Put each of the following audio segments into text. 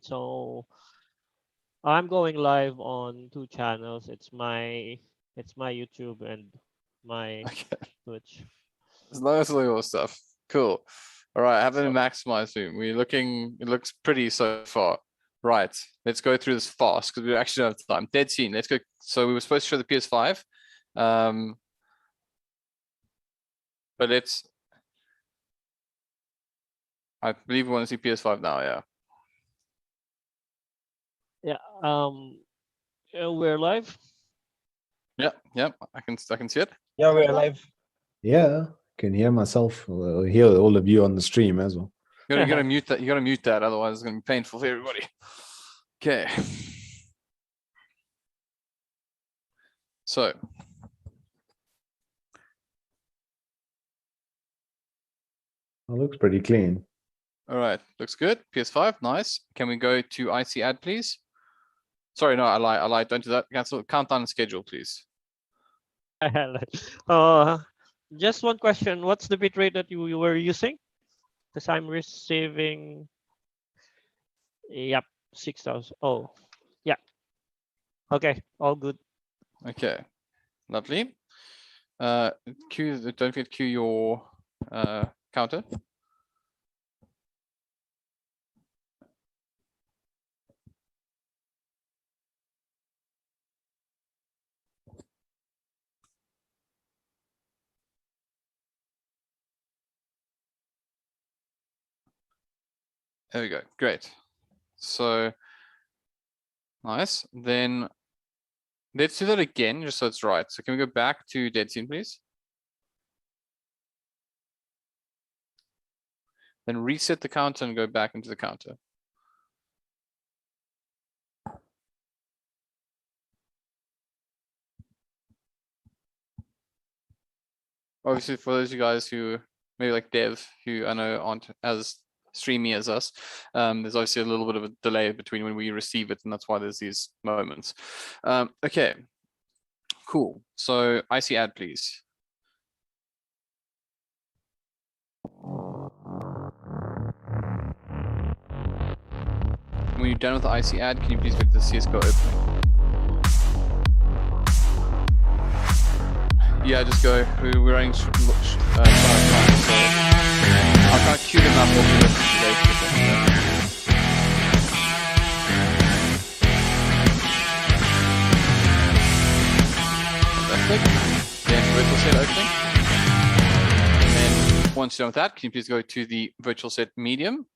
So I'm going live on two channels. It's my YouTube and my Okay. Twitch. It's nice little stuff. Cool. All right, I have it in So maximize zoom. It looks pretty so far. Right, let's go through this fast because we actually don't have time. Dead scene. Let's go. So we were supposed to show the PS5. But I believe we want to see PS5 now, yeah. yeah, we're live. Yeah, I can see it. Yeah, we're live. Yeah, can hear myself, hear all of you on the stream as well. You gotta mute that. You gotta mute that, otherwise it's gonna be painful for everybody. Okay. So It looks pretty clean. all right, looks good. PS5, nice. Can we go to IC ad, please? Sorry, no, I lied. Don't do that. Cancel countdown and schedule, please. Just one question. What's the bitrate that you were using? Because I'm receiving. Yep, 6,000. Oh, yeah. Okay, all good. Okay, lovely. Don't forget cue your counter. There we go. Great. So nice. Then let's do that again, just so it's right. So can we go back to dead scene, please? Then reset the counter and go back into the counter. Obviously, for those of you guys who maybe like Dev, who I know aren't as streamy as us, there's obviously a little bit of a delay between when we receive it, and that's why there's these moments. Okay, cool. So IC ad, please. When you're done with the IC ad, can you please make the CSGO opening? Yeah, just go. We're running short of time, so I'll kind of queue them up over the rest of the day. Fantastic. Then virtual set opening. And then once you're done with that, can you please go to the virtual set medium?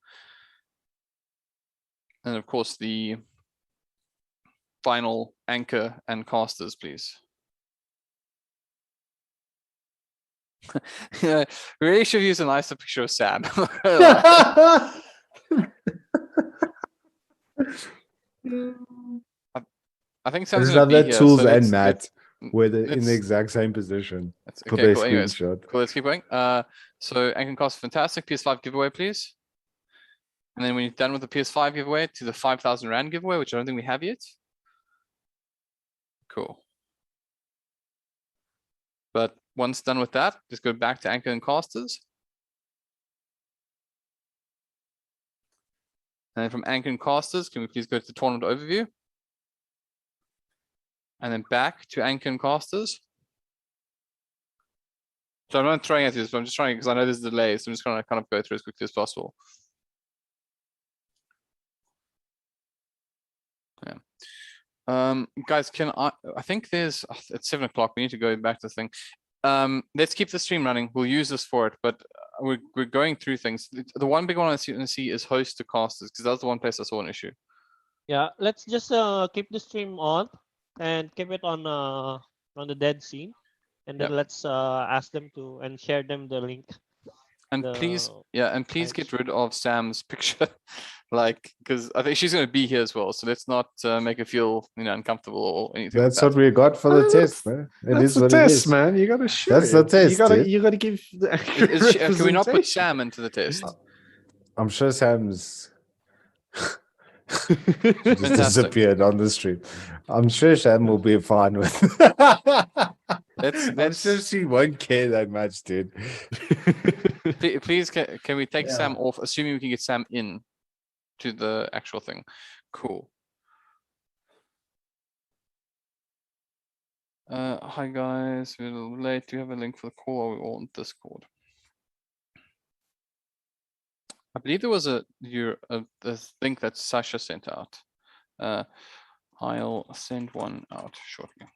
And of course, the final anchor and casters, please. Yeah, we really should use a nicer picture of Sam. I think I Sam's just gonna love be that here. Tools so and let's- Matt were in let's- the exact same position for Okay, their cool. Anyways, screenshot. cool. Let's keep going. So Anchor Cost, fantastic. PS5 giveaway, please. And then when you're done with the PS5 giveaway, to the 5,000 Rand giveaway, which I don't think we have yet. Cool. But once done with that, just go back to Anchor and Casters. And then from Anchor and Casters, can we please go to the tournament overview? And then back to Anchor and Casters. So I'm not throwing at you, but I'm just trying because I know there's a delay, so I'm just gonna kind of go through as quickly as possible. Yeah. Guys, I think there's it's 7 o'clock. We need to go back to the thing. Let's keep the stream running. We'll use this for it, but we're going through things. The one big one I see is host to casters, because that's the one place I saw an issue. Yeah, let's just keep the stream on and keep it on the dead scene, and then Yep. let's ask them to and share them the link. And please, yeah, and please get rid of Sam's picture, like, because I think she's going to be here as well. So let's not make her feel, uncomfortable or anything. That's like what we got for the test, man. It That's is the what it test, is. man. You gotta show. That's the it. test, You gotta give the accurate Can we not put representation. Sam into the test? I'm sure Sam's just Fantastic. disappeared on the stream. I'm sure Sam will be fine with I'm Let's sure she won't care that much, dude. please can we take Yeah. Sam off, assuming we can get Sam in to the actual thing. Cool. Hi guys, we're a little late. Do you have a link for the call? Or are we all on Discord? I believe there was a link that Sasha sent out. I'll send one out shortly.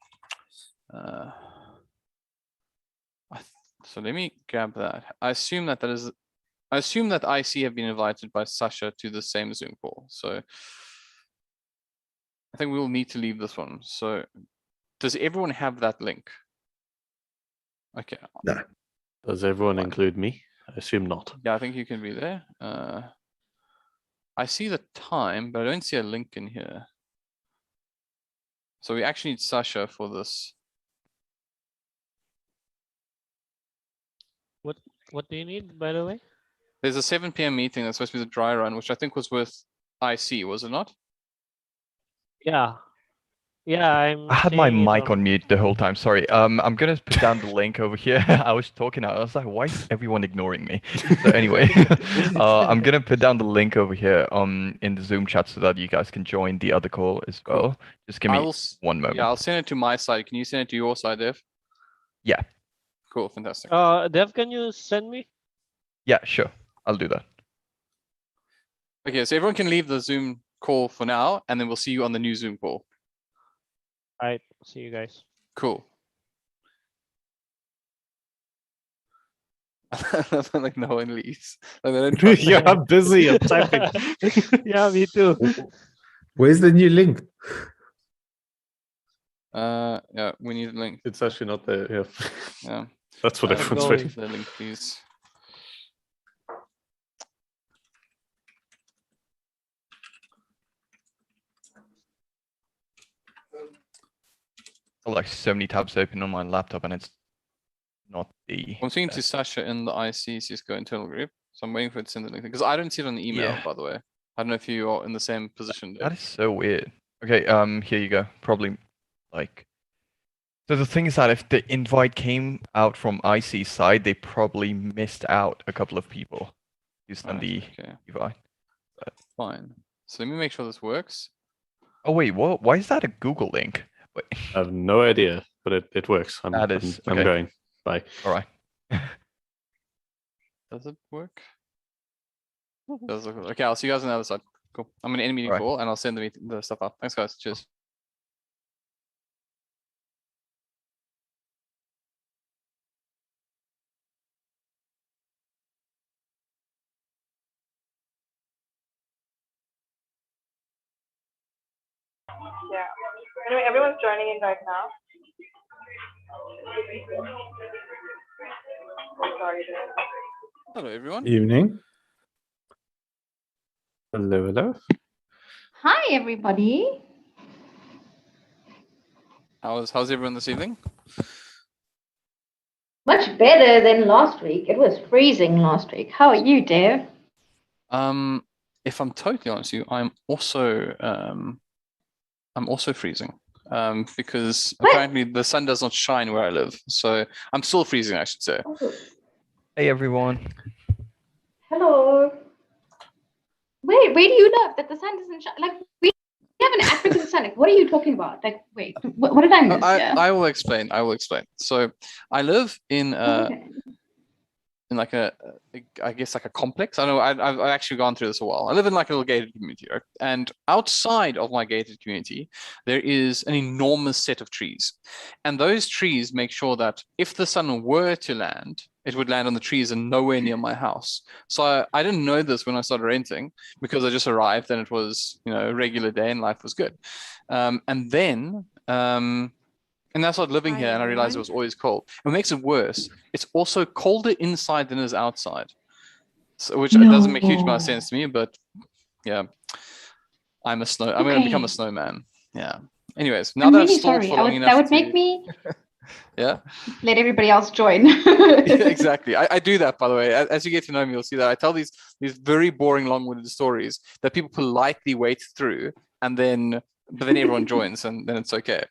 So let me grab that. I assume that IC have been invited by Sasha to the same Zoom call. So I think we will need to leave this one. So does everyone have that link? Okay. No. Does everyone Fine. include me? I assume not. Yeah, I think you can be there. I see the time, but I don't see a link in here. So we actually need Sasha for this. What do you need, by the way? There's a 7 p.m. meeting that's supposed to be the dry run, which I think was with IC, was it not? Yeah. Yeah, I'm I had my seeing it mic on mute the whole time. Sorry. I'm gonna put down the link over here. I was talking. I was like, why is everyone ignoring me? So anyway, I'm gonna put down the link over here in the Zoom chat so that you guys can join the other call as well. Cool. Just give me one moment. Yeah, I'll send it to my side. Can you send it to your side, Dev? Yeah. Cool, fantastic. Dev, can you send me? Yeah, sure. I'll do that. Okay, so everyone can leave the Zoom call for now, and then we'll see you on the new Zoom call. All right. See you guys. Cool. Like no one leaves. Like they don't trust Yeah, I'm busy. I'm typing. Yeah, me too. Where's the new link? Yeah, we need a link. It's actually not there. Yeah. Yeah. That's what everyone's going. waiting. The link, please. I have like so many tabs open on my laptop, and it's not the. I'm speaking to Sasha in the IC Cisco internal group, so I'm waiting for it to send the link because I don't see it on the email. Yeah. By the way, I don't know if you are in the same position. That Dave. is so weird. Okay, here you go. Probably like. So the thing is that if the invite came out from IC's side, they probably missed out a couple of people who's done Right, the okay, invite. fine. So let me make sure this works. Oh wait, what? Why is that a Google link? Wait. I have no idea, but it works. I'm That is- I'm okay. going. Bye. All right. Does it work? Does look okay. I'll see you guys on the other side. Cool. I'm gonna end meeting Right. call and I'll send the stuff up. Thanks, guys. Cheers. Yeah. Anyway, everyone's joining in right now. Sorry. Hello, everyone. Evening. Hello, hello. Hi, everybody. How's everyone this evening? Much better than last week. It was freezing last week. How are you, Dev? If I'm totally honest with you, I'm also freezing. Because What? apparently the sun does not shine where I live. So I'm still freezing, I should say. Oh, Hey everyone. hello. Where do you live that the sun doesn't shine? Like, we have an African sun. Like, what are you talking about? Like, wait, what did I miss? Yeah. I will explain. So I live in Okay. in like I guess like a complex. I know I've actually gone through this a while. I live in like a little gated community, right? And outside of my gated community, there is an enormous set of trees. And those trees make sure that if the sun were to land, it would land on the trees and nowhere near my house. So I didn't know this when I started renting because I just arrived and it was, you know, a regular day and life was good. And then and I started living Hi, here and I realized it everyone. was always cold. What makes it worse, it's also colder inside than it is outside. So, which doesn't make a huge amount of sense to me, but yeah, I'm gonna become a Okay. snowman. Yeah. Anyways, now I'm that I've really stalled sorry. for long enough That would to, make me yeah, let everybody else join. yeah, exactly. I do that, by the way. As you get to know me, you'll see that I tell these very boring, long-winded stories that people politely wait through, and then everyone joins, and then it's okay.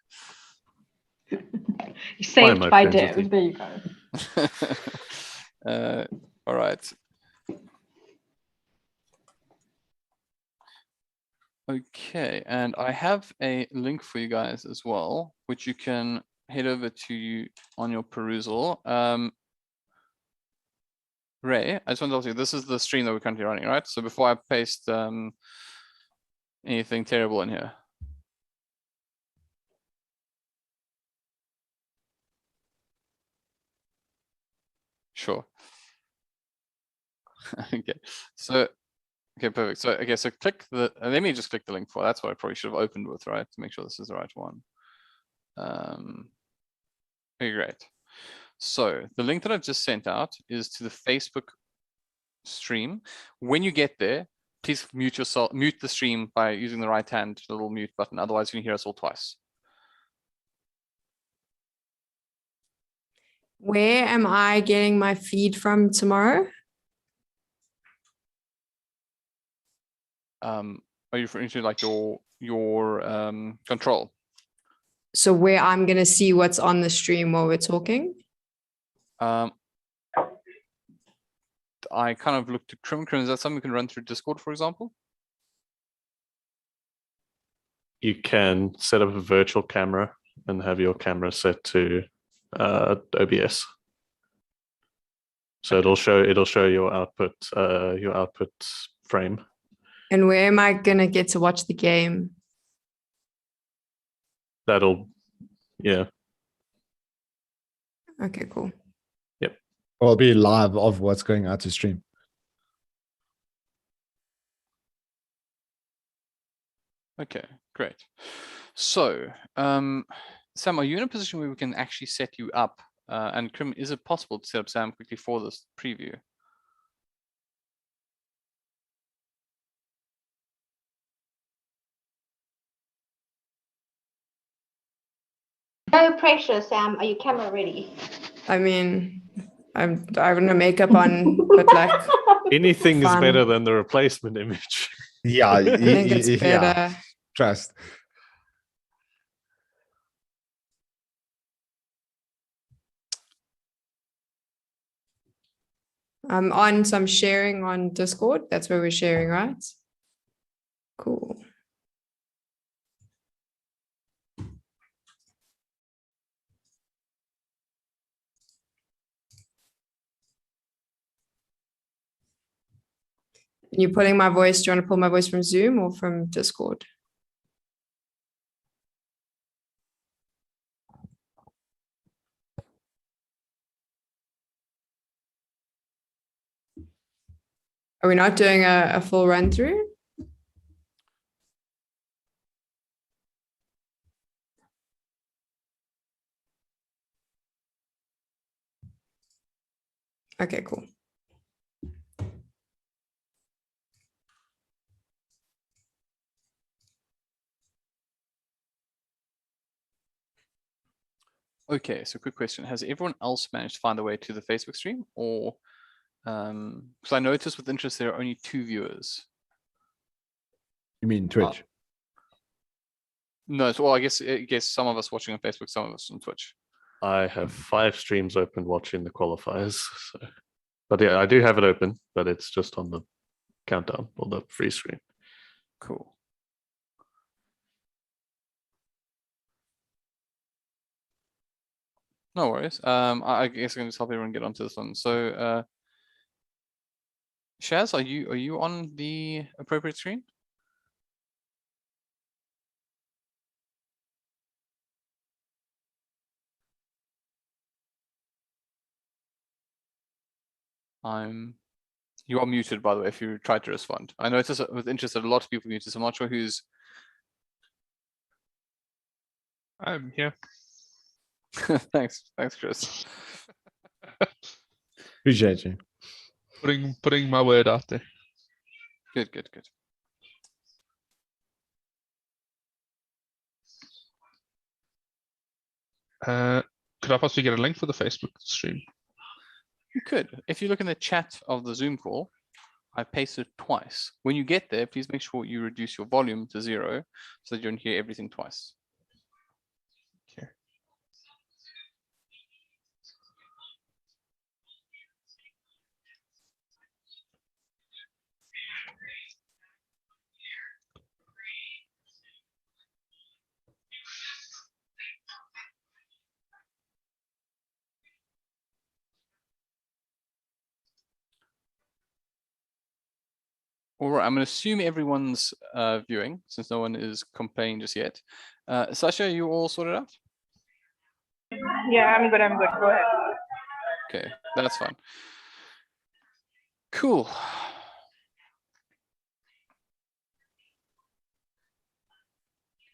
Saved my by friends with Dev. you. There you go. All right. Okay, and I have a link for you guys as well, which you can head over to on your perusal. Ray, I just want to tell you, this is the stream that we're currently running, right? So before I paste anything terrible in here. Sure. Okay, so okay, perfect. So okay, so click the let me just click the link for that's what I probably should have opened with, right? To make sure this is the right one. Okay, great. So the link that I've just sent out is to the Facebook stream. When you get there, please mute the stream by using the right hand little mute button. Otherwise, you can hear us all twice. Where am I getting my feed from tomorrow? Are you referring to like your control? So where I'm gonna see what's on the stream while we're talking? I kind of looked to Crim. Is that something we can run through Discord, for example? You can set up a virtual camera and have your camera set to OBS. So it'll show your output frame. And where am I gonna get to watch the game? Yeah. Okay, cool. Or it'll be live of what's going out to stream. Okay, great. So, Sam, are you in a position where we can actually set you up? And Krim, is it possible to set up Sam quickly for this preview? No pressure, Sam. Are you camera ready? I mean, I'm having no makeup on, but like Anything is Fun. better than the replacement image. Yeah, I think it's yeah. better. Trust. I'm on some sharing on Discord. That's where we're sharing, right? Cool. And you're pulling my voice. Do you want to pull my voice from Zoom or from Discord? Are we not doing a full run through? Okay, cool. Okay, so quick question. Has everyone else managed to find a way to the Facebook stream? Or, because I noticed with interest there are only 2 viewers. You mean Twitch? No, so well, I guess some of us watching on Facebook, some of us on Twitch. I have 5 streams open watching the qualifiers. So. But yeah, I do have it open, but it's just on the countdown or the free screen. Cool. No worries. I guess I can just help everyone get onto this one. So, Shaz, are you on the appropriate screen? You are muted, by the way, if you try to respond. I noticed with interest that a lot of people muted, so I'm not sure who's. I'm here. Thanks, Chris. Appreciate you. Putting my word out there. Good. Could I possibly get a link for the Facebook stream? You could. If you look in the chat of the Zoom call, I pasted twice. When you get there, please make sure you reduce your volume to 0 so that you don't hear everything twice. Okay. All right, I'm going to assume everyone's viewing since no one is complaining just yet. Sasha, you all sorted out? Yeah, I'm good. I'm good. Go ahead. Okay, that's fine. Cool.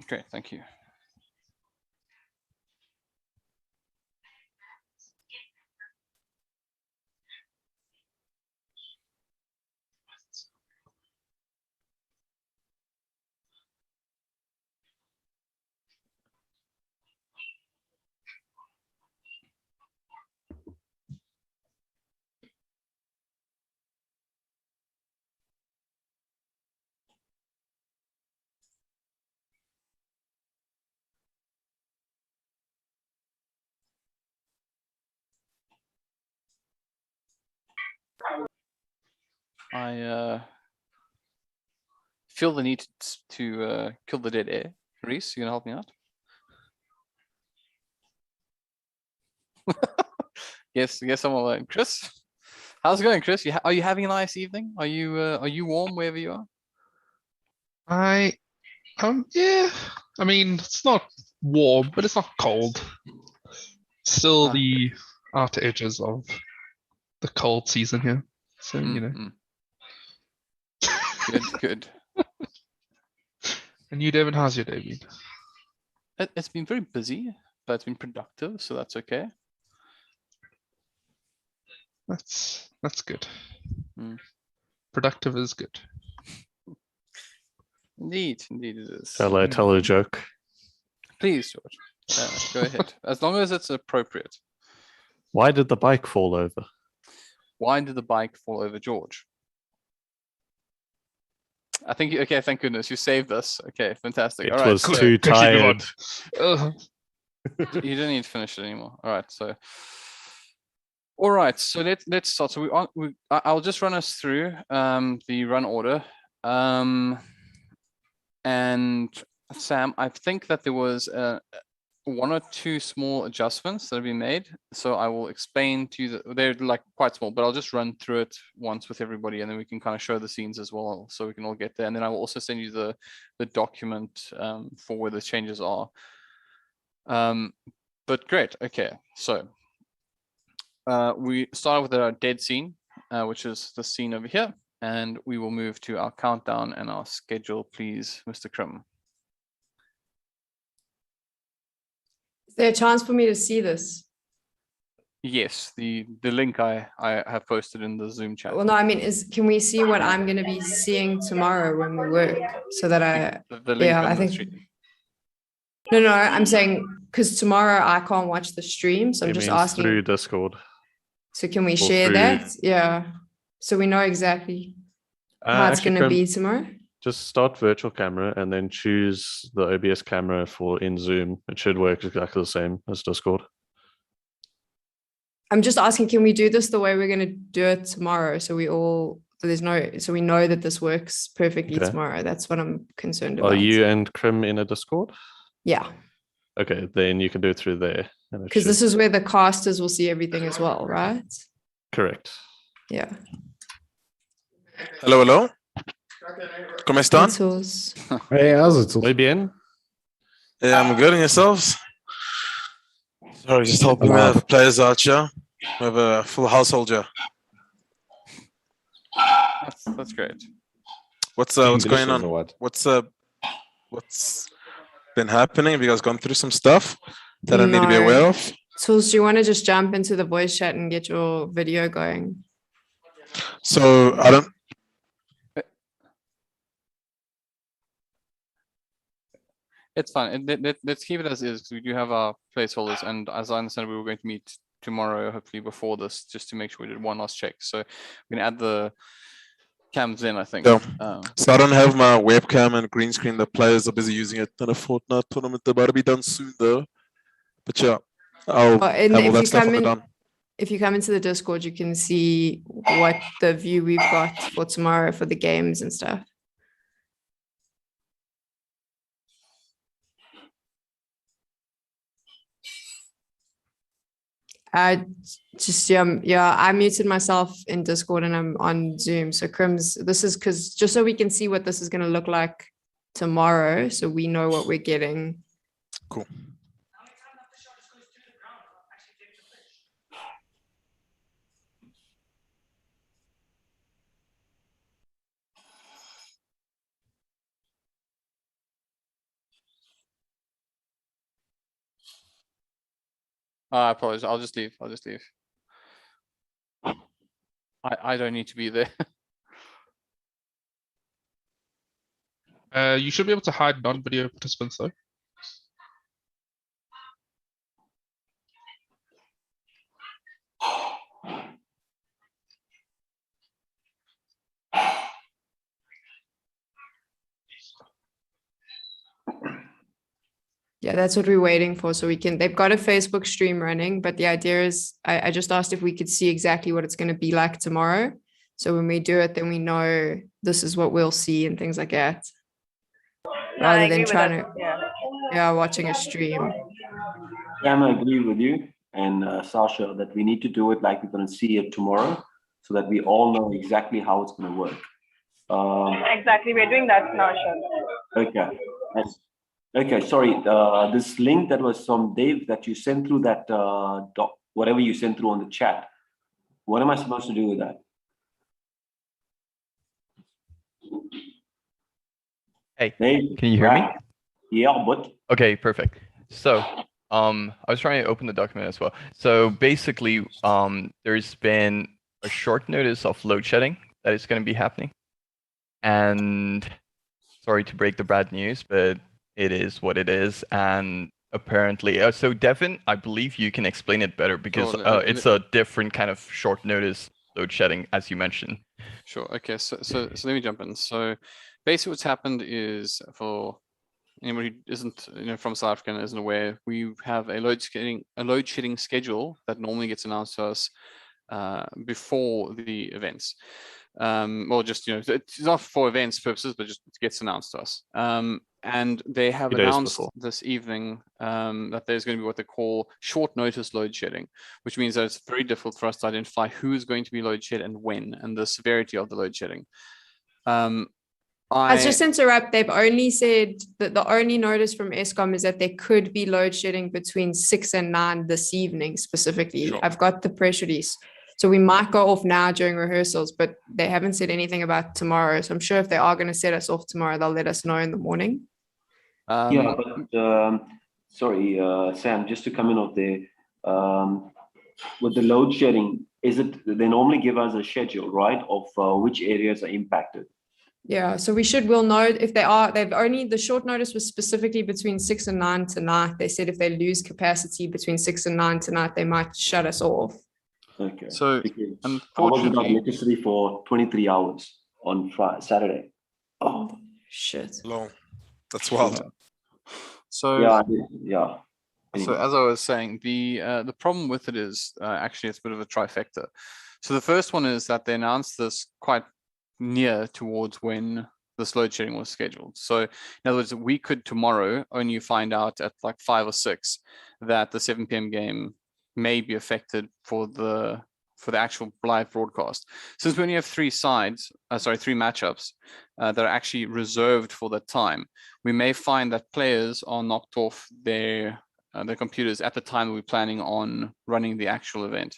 Okay, thank you. I feel the need to kill the dead air. Reese, you gonna help me out? Yes, I'm all right. Chris, how's it going, Chris? Are you having a nice evening? Are you warm wherever you are? Yeah. I mean, it's not warm, but it's not cold. Still Ah. the outer edges of the cold season here. So, you know. Good. And you, Devin, how's your day been? It's been very busy, but it's been productive, so that's okay. That's good. Mm. Productive is good. Indeed it is. Shall I tell a joke? Please, George. Go ahead. As long as it's appropriate. Why did the bike fall over? Why did the bike fall over George? I think okay. Thank goodness you saved us. Okay, fantastic. It All right, was so too tired. you don't need to finish it anymore. All right, so. All right, so let's start. So I'll just run us through the run order. And Sam, I think that there was one or two small adjustments that have been made. So I will explain to you that they're like quite small, but I'll just run through it once with everybody, and then we can kind of show the scenes as well, so we can all get there. And then I will also send you the document for where the changes are. But great. Okay, so we start with our dead scene, which is the scene over here, and we will move to our countdown and our schedule, please, Mr. Krim. Is there a chance for me to see this? Yes, the link I have posted in the Zoom chat. Well, no, I mean, can we see what I'm going to be seeing tomorrow when we work, so that the link on I the think. stream. No, I'm saying because tomorrow I can't watch the stream, so I'm It just means asking. through Discord. So can we or share through- that? Yeah, so we know exactly how it's Actually, going to be tomorrow. Just start virtual camera and then choose the OBS camera for in Zoom. It should work exactly the same as Discord. I'm just asking, can we do this the way we're going to do it tomorrow? So we know that this works perfectly Okay. tomorrow. That's what I'm concerned about. Are you and Krim in a Discord? Yeah, Okay, then you can do it through there. and it because this should- is where the casters will see everything as well, right? Correct. Yeah. Hello. ¿Cómo están? Tools. Hey, how's it? Muy bien. Yeah, I'm good. And yourselves? Sorry, just helping Hello. the players out here. We have a full household here. That's great. What's Doing going dishes on? or what? What's been happening? Have you guys gone through some stuff that I need to be No. aware of? Tools, do you want to just jump into the voice chat and get your video going? So I don't. It's fine. Let's keep it as is, because we do have our placeholders, and as I understand, we were going to meet tomorrow, hopefully before this, just to make sure we did one last check. So we can add the cams in, I think. Yeah. So I don't have my webcam and green screen. The players are busy using it in a Fortnite tournament. They're about to be done soon, though. But yeah, I'll And have all if that you stuff come on the in, done. if you come into the Discord, you can see what the view we've got for tomorrow for the games and stuff. Yeah, I muted myself in Discord and I'm on Zoom. So Crims, this is because just so we can see what this is going to look like tomorrow, so we know what we're getting. Cool. I apologize. I'll just leave. I don't need to be there. You should be able to hide non-video participants though. Yeah, that's what we're waiting for. So they've got a Facebook stream running, but the idea is I just asked if we could see exactly what it's going to be like tomorrow. So when we do it, then we know this is what we'll see and things like that. No, I Rather agree than with trying that. to, yeah, watching a stream. Sam, I agree with you and Sasha that we need to do it like we're going to see it tomorrow so that we all know exactly how it's going to work. Exactly, we're doing that now, Sean. Okay. Nice. Okay, sorry. This link that was from Dave that you sent through that whatever you sent through on the chat, what am I supposed to do with that? Hey, Dave, can you hear me? right? Yeah, but Okay, perfect. So, I was trying to open the document as well. So basically, there's been a short notice of load shedding that is going to be happening. And sorry to break the bad news, but it is what it is. And apparently, so Devin, I believe you can explain it better because it's a different kind of short notice load shedding, as you mentioned. Sure. Okay. So let me jump in. So basically, what's happened is, for anybody who isn't from South Africa and isn't aware, we have a load shedding schedule that normally gets announced to us before the events. Well, just it's not for events purposes, but just it gets announced to us. And they have 2 days announced before. this evening that there's going to be what they call short notice load shedding, which means that it's very difficult for us to identify who is going to be load shed and when, and the severity of the load shedding. I just interrupt. They've only said that the only notice from Eskom is that there could be load shedding between 6 and 9 this evening specifically. Sure. I've got the press release. So we might go off now during rehearsals, but they haven't said anything about tomorrow. So I'm sure if they are going to set us off tomorrow, they'll let us know in the morning. yeah, but sorry, Sam, just to come in off there, with the load shedding, they normally give us a schedule, right, of which areas are impacted? Yeah, so we'll know if the short notice was specifically between 6 and 9 tonight. They said if they lose capacity between 6 and 9 tonight, they might shut us off. Okay. So I was about electricity for 23 hours on Saturday. Oh, shit. Long. That's wild. So yeah. So as I was saying, the problem with it is actually it's a bit of a trifecta. So the first one is that they announced this quite near towards when this load shedding was scheduled. So in other words, we could tomorrow only find out at like 5 or 6 that the 7 p.m. game may be affected for the actual live broadcast. Since we only have 3 matchups that are actually reserved for that time, we may find that players are knocked off their computers at the time that we're planning on running the actual event.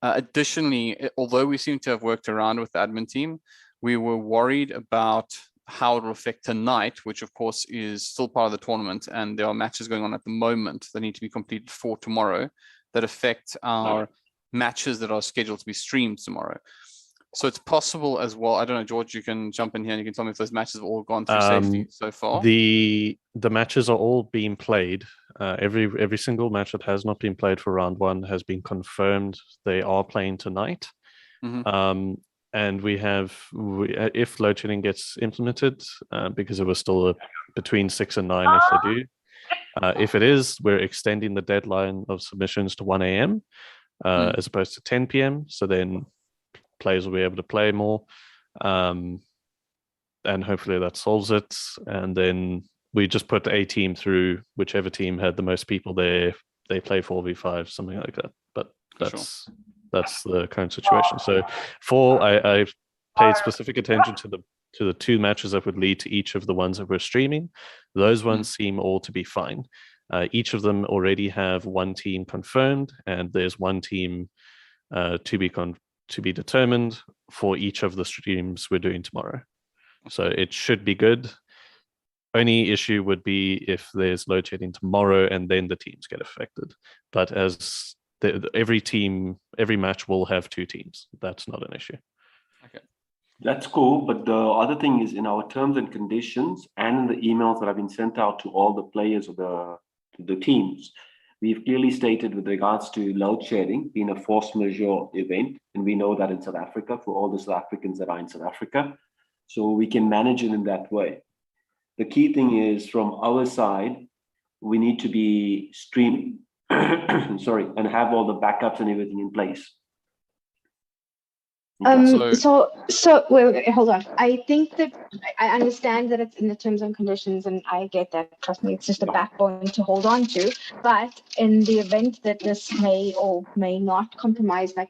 Additionally, although we seem to have worked around with the admin team, we were worried about how it will affect tonight, which of course is still part of the tournament, and there are matches going on at the moment that need to be completed for tomorrow that affect our matches that are scheduled to be streamed tomorrow. So it's possible as well. I don't know, George, you can jump in here and you can tell me if those matches have all gone through safety so far. The matches are all being played. Every single match that has not been played for round 1 has been confirmed. They are playing tonight. Mm-hmm. And we have, if load shedding gets implemented, because it was still between 6 and 9 if they do. If it is, we're extending the deadline of submissions to 1 a.m. As opposed to 10 p.m. So then players will be able to play more. And hopefully that solves it. And then we just put a team through, whichever team had the most people there, they play 4v5, something like that. But That's the current situation. So I paid specific attention to the two matches that would lead to each of the ones that we're streaming. Those ones seem all to be fine. Each of them already have one team confirmed, and there's one team to be determined for each of the streams we're doing tomorrow. So it should be good. Only issue would be if there's load shedding tomorrow and then the teams get affected. But as every match will have two teams, that's not an issue. Okay. That's cool, but the other thing is in our terms and conditions and in the emails that have been sent out to all the players of the teams, we've clearly stated with regards to load shedding being a force majeure event, and we know that in South Africa for all the South Africans that are in South Africa, so we can manage it in that way. The key thing is from our side, we need to be streaming, sorry, and have all the backups and everything in place. So wait, hold on. I think that I understand that it's in the terms and conditions, and I get that. Trust me, it's just a backbone to hold on to. But in the event that this may or may not compromise, like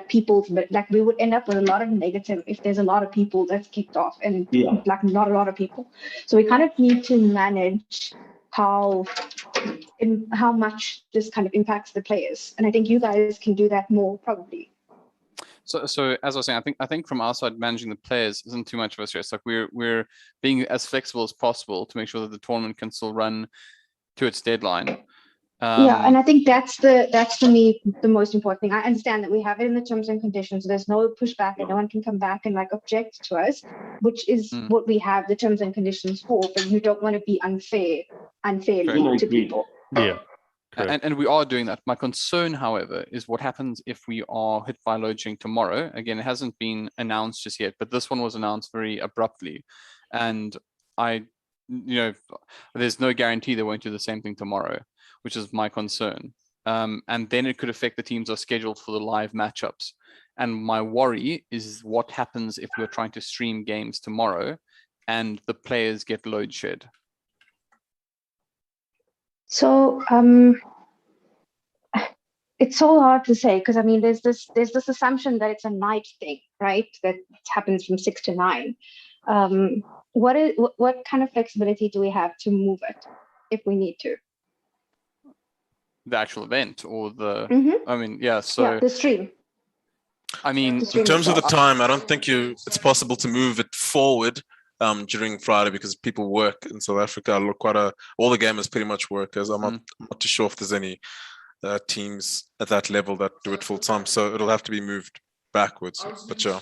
people, like we would end up with a lot of negative if there's a lot of people that's kicked off, and like not a lot of people. So we kind of need to manage how much this kind of impacts the players, and I think you guys can do that more probably. So as I was saying, I think from our side, managing the players isn't too much of a stress. Like we're being as flexible as possible to make sure that the tournament can still run to its deadline. Yeah, and I think that's for me the most important thing. I understand that we have it in the terms and conditions. So there's no pushback, and no one can come back and like object to us, which is what we have the terms and conditions for. But you don't want to be unfairly to people. Yeah. And we are doing that. My concern, however, is what happens if we are hit by load shedding tomorrow. Again, it hasn't been announced just yet, but this one was announced very abruptly. And there's no guarantee they won't do the same thing tomorrow, which is my concern. And then it could affect the teams that are scheduled for the live matchups. And my worry is what happens if we're trying to stream games tomorrow and the players get load shed. So it's so hard to say because I mean there's this assumption that it's a night thing, right? That happens from 6 to 9. What kind of flexibility do we have to move it if we need to? The actual event or the I mean, the stream. I mean, in terms of the time, I don't think it's possible to move it forward during Friday because people work in South Africa. All the gamers pretty much work. As I'm not too sure if there's any teams at that level that do it full time. So it'll have to be moved backwards. But yeah.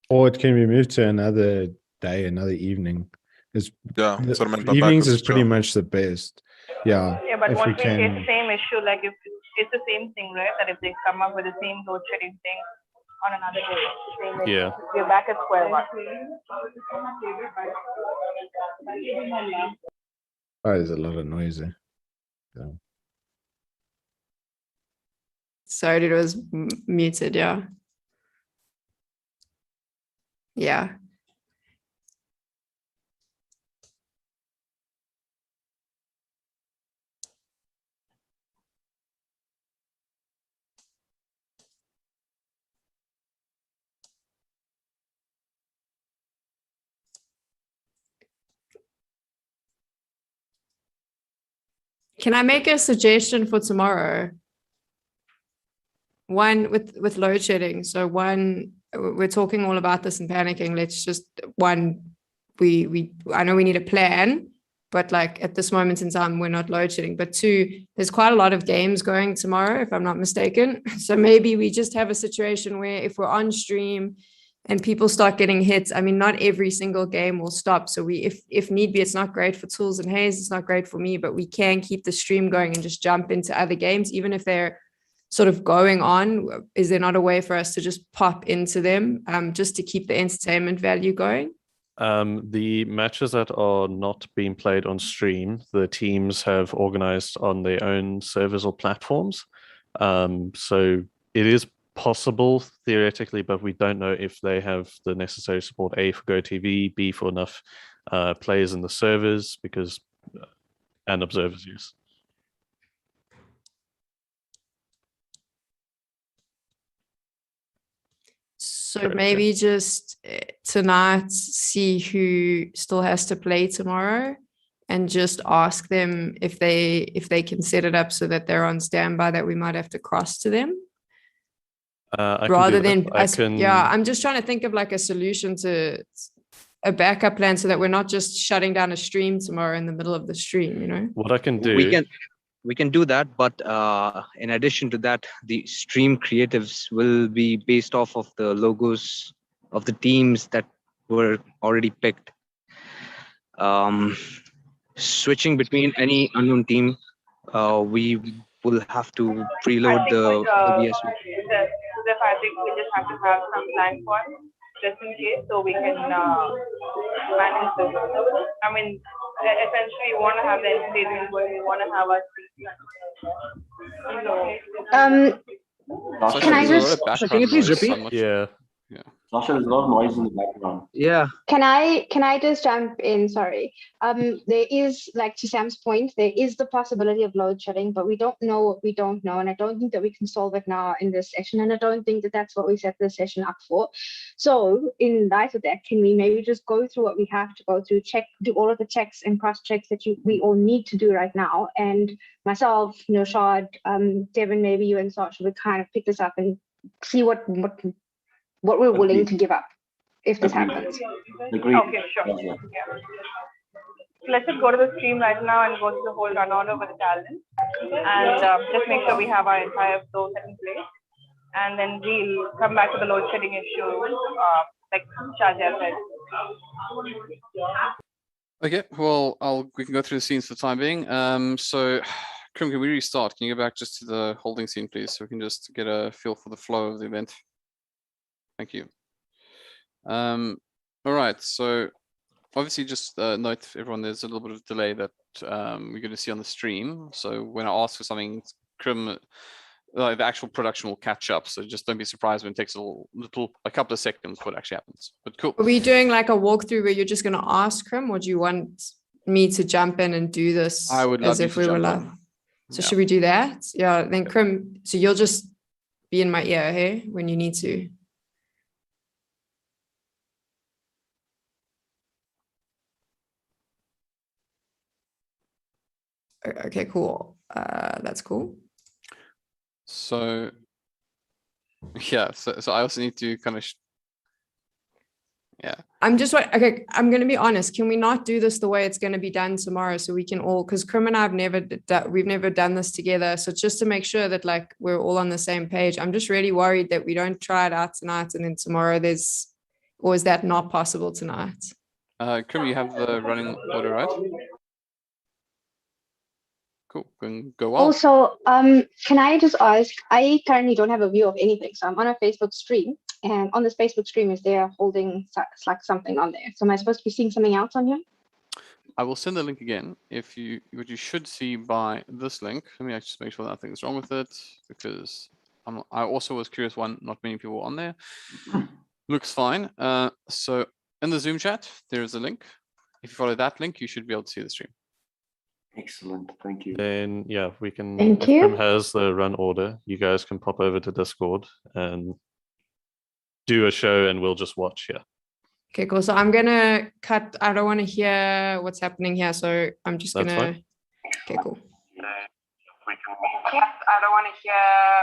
Or it can be moved to another day, another evening. That's what I meant by evenings backwards, is pretty much the best. Yeah. Yeah, but if won't we we face can. the same issue? Like if it's the same thing, right? That if they come up with the same load shedding thing on another day, the same issue, we're back at square one. Oh, there's a lot of noise there. Yeah. Sorry, it was muted. Yeah. Yeah. Can I make a suggestion for tomorrow? One with load shedding. So one, we're talking all about this and panicking. Let's just I know we need a plan, but like at this moment in time, we're not load shedding. But two, there's quite a lot of games going tomorrow, if I'm not mistaken. So maybe we just have a situation where if we're on stream and people start getting hits, I mean, not every single game will stop. So if need be, it's not great for Tools and Hayes, it's not great for me, but we can keep the stream going and just jump into other games, even if they're sort of going on. Is there not a way for us to just pop into them just to keep the entertainment value going? The matches that are not being played on stream, the teams have organized on their own servers or platforms. So it is possible theoretically, but we don't know if they have the necessary support, A, for GoTV, B, for enough players in the servers and observers, yes. So Correct, yeah. maybe just tonight see who still has to play tomorrow, and just ask them if they can set it up so that they're on standby, that we might have to cross to them. I can do Rather that. than I us, can. yeah, I'm just trying to think of like a solution to a backup plan so that we're not just shutting down a stream tomorrow in the middle of the stream, you know? What I can do. We can do that, but in addition to that, the stream creatives will be based off of the logos of the teams that were already picked. Switching between any unknown team, we will have to preload the OBS. I think we just have to have some blank one just in case, so we can manage this. I mean, essentially, you want to have the entertainment going, you want to have us. Can I just? Can you please repeat? Yeah. Sasha, there's a lot of noise in the background. Yeah. Can I just jump in? Sorry. There is, like, to Sam's point, there is the possibility of load shedding, but we don't know what we don't know, and I don't think that we can solve it now in this session, and I don't think that that's what we set this session up for. So, in light of that, can we maybe just go through what we have to go through, do all of the checks and cross checks that we all need to do right now, and myself, Noshad, Devin, maybe you and Sasha would kind of pick this up and see what we're willing to give up if this happens. Agreed. Okay, sure. Yeah. Let's just go to the stream right now and go through the whole run order with the talent, and just make sure we have our entire flow set in place, and then we'll come back to the load shedding issue, like Shazia said. Okay, well, we can go through the scenes for the time being. So, Krim, can we restart? Can you go back just to the holding scene, please, so we can just get a feel for the flow of the event? Thank you. All right, so obviously just note for everyone, there's a little bit of delay that we're going to see on the stream. So when I ask for something, Krim, the actual production will catch up. So just don't be surprised when it takes a couple of seconds before it actually happens. But cool. Are we doing like a walkthrough where you're just going to ask Krim, or do you want me to jump in and do this I would love as you if to we were jump live? in. So Yeah. should we do that? Yeah, then Krim, so you'll just be in my ear, hey, when you need to. Okay, cool. That's cool. So yeah, so I also need to kind of yeah. I'm just okay. I'm going to be honest. Can we not do this the way it's going to be done tomorrow, so we can all? Because Krim and I we've never done this together. So just to make sure that like we're all on the same page. I'm just really worried that we don't try it out tonight and then tomorrow or is that not possible tonight? Krim, you have the running order, right? Cool. Go on. Also, can I just ask? I currently don't have a view of anything, so I'm on a Facebook stream, and on this Facebook stream is there holding like something on there. So am I supposed to be seeing something else on here? I will send the link again. What you should see by this link. Let me just make sure nothing's wrong with it, because I also was curious. Not many people were on there. Looks fine. So in the Zoom chat, there is a link. If you follow that link, you should be able to see the stream. Excellent, thank you. Then yeah, we can. Thank if you. Krim has the run order, you guys can pop over to Discord and do a show, and we'll just watch here. Okay, cool. So I'm gonna cut. I don't want to hear what's happening here, so I'm just That's gonna. fine. Okay, cool. I don't want to hear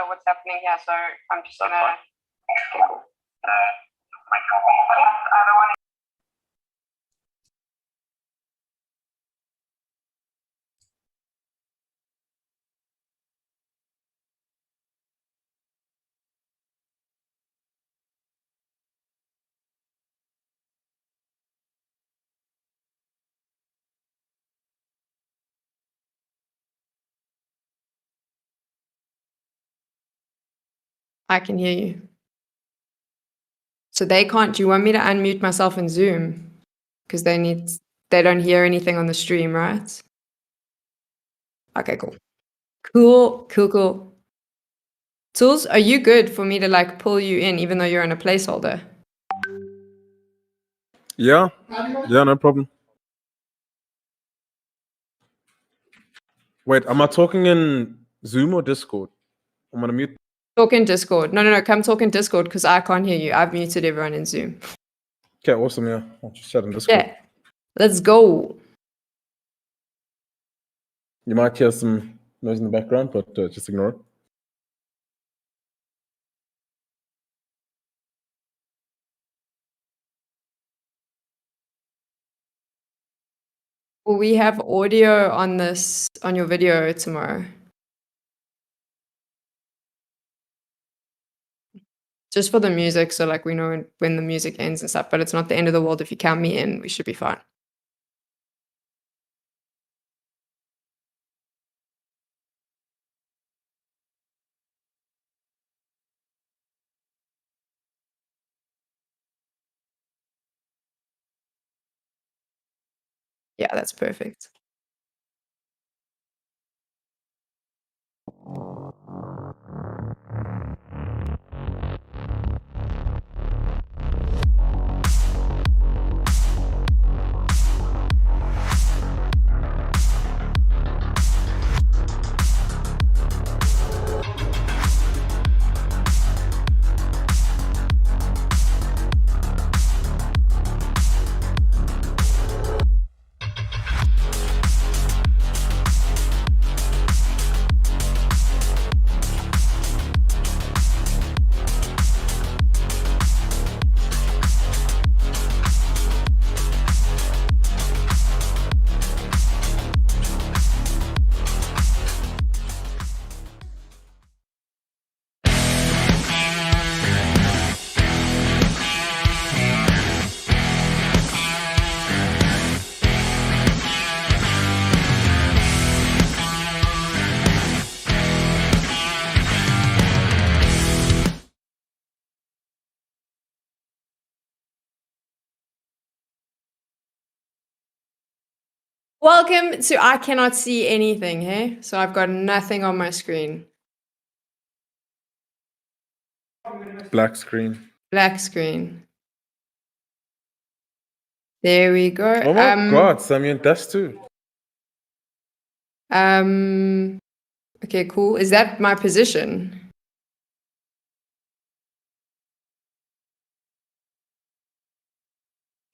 what's happening here, so I'm just gonna. Okay, cool. I don't want to. I can hear you. So they can't. Do you want me to unmute myself in Zoom? Because they don't hear anything on the stream, right? Okay, cool. Cool. Tools, are you good for me to like pull you in even though you're in a placeholder? Yeah, no problem. Wait, am I talking in Zoom or Discord? I'm gonna mute. Talk in Discord. No. Come talk in Discord because I can't hear you. I've muted everyone in Zoom. Okay, awesome. Yeah, I'll just chat in Discord. Yeah. Let's go. You might hear some noise in the background, but just ignore it. Will we have audio on this on your video tomorrow? Just for the music, so like we know when the music ends and stuff, but it's not the end of the world. If you count me in, we should be fine. Yeah, that's perfect. Welcome to I cannot see anything, hey? So I've got nothing on my screen. Black screen. Black screen. There we go. Oh my God, Samuel, that's too. Okay, cool. Is that my position?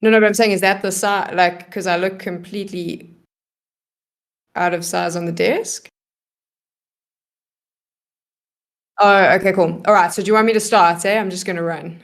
No, but I'm saying, is that the size? Like, because I look completely out of size on the desk. Oh, okay, cool. All right. So do you want me to start? I'm just going to run.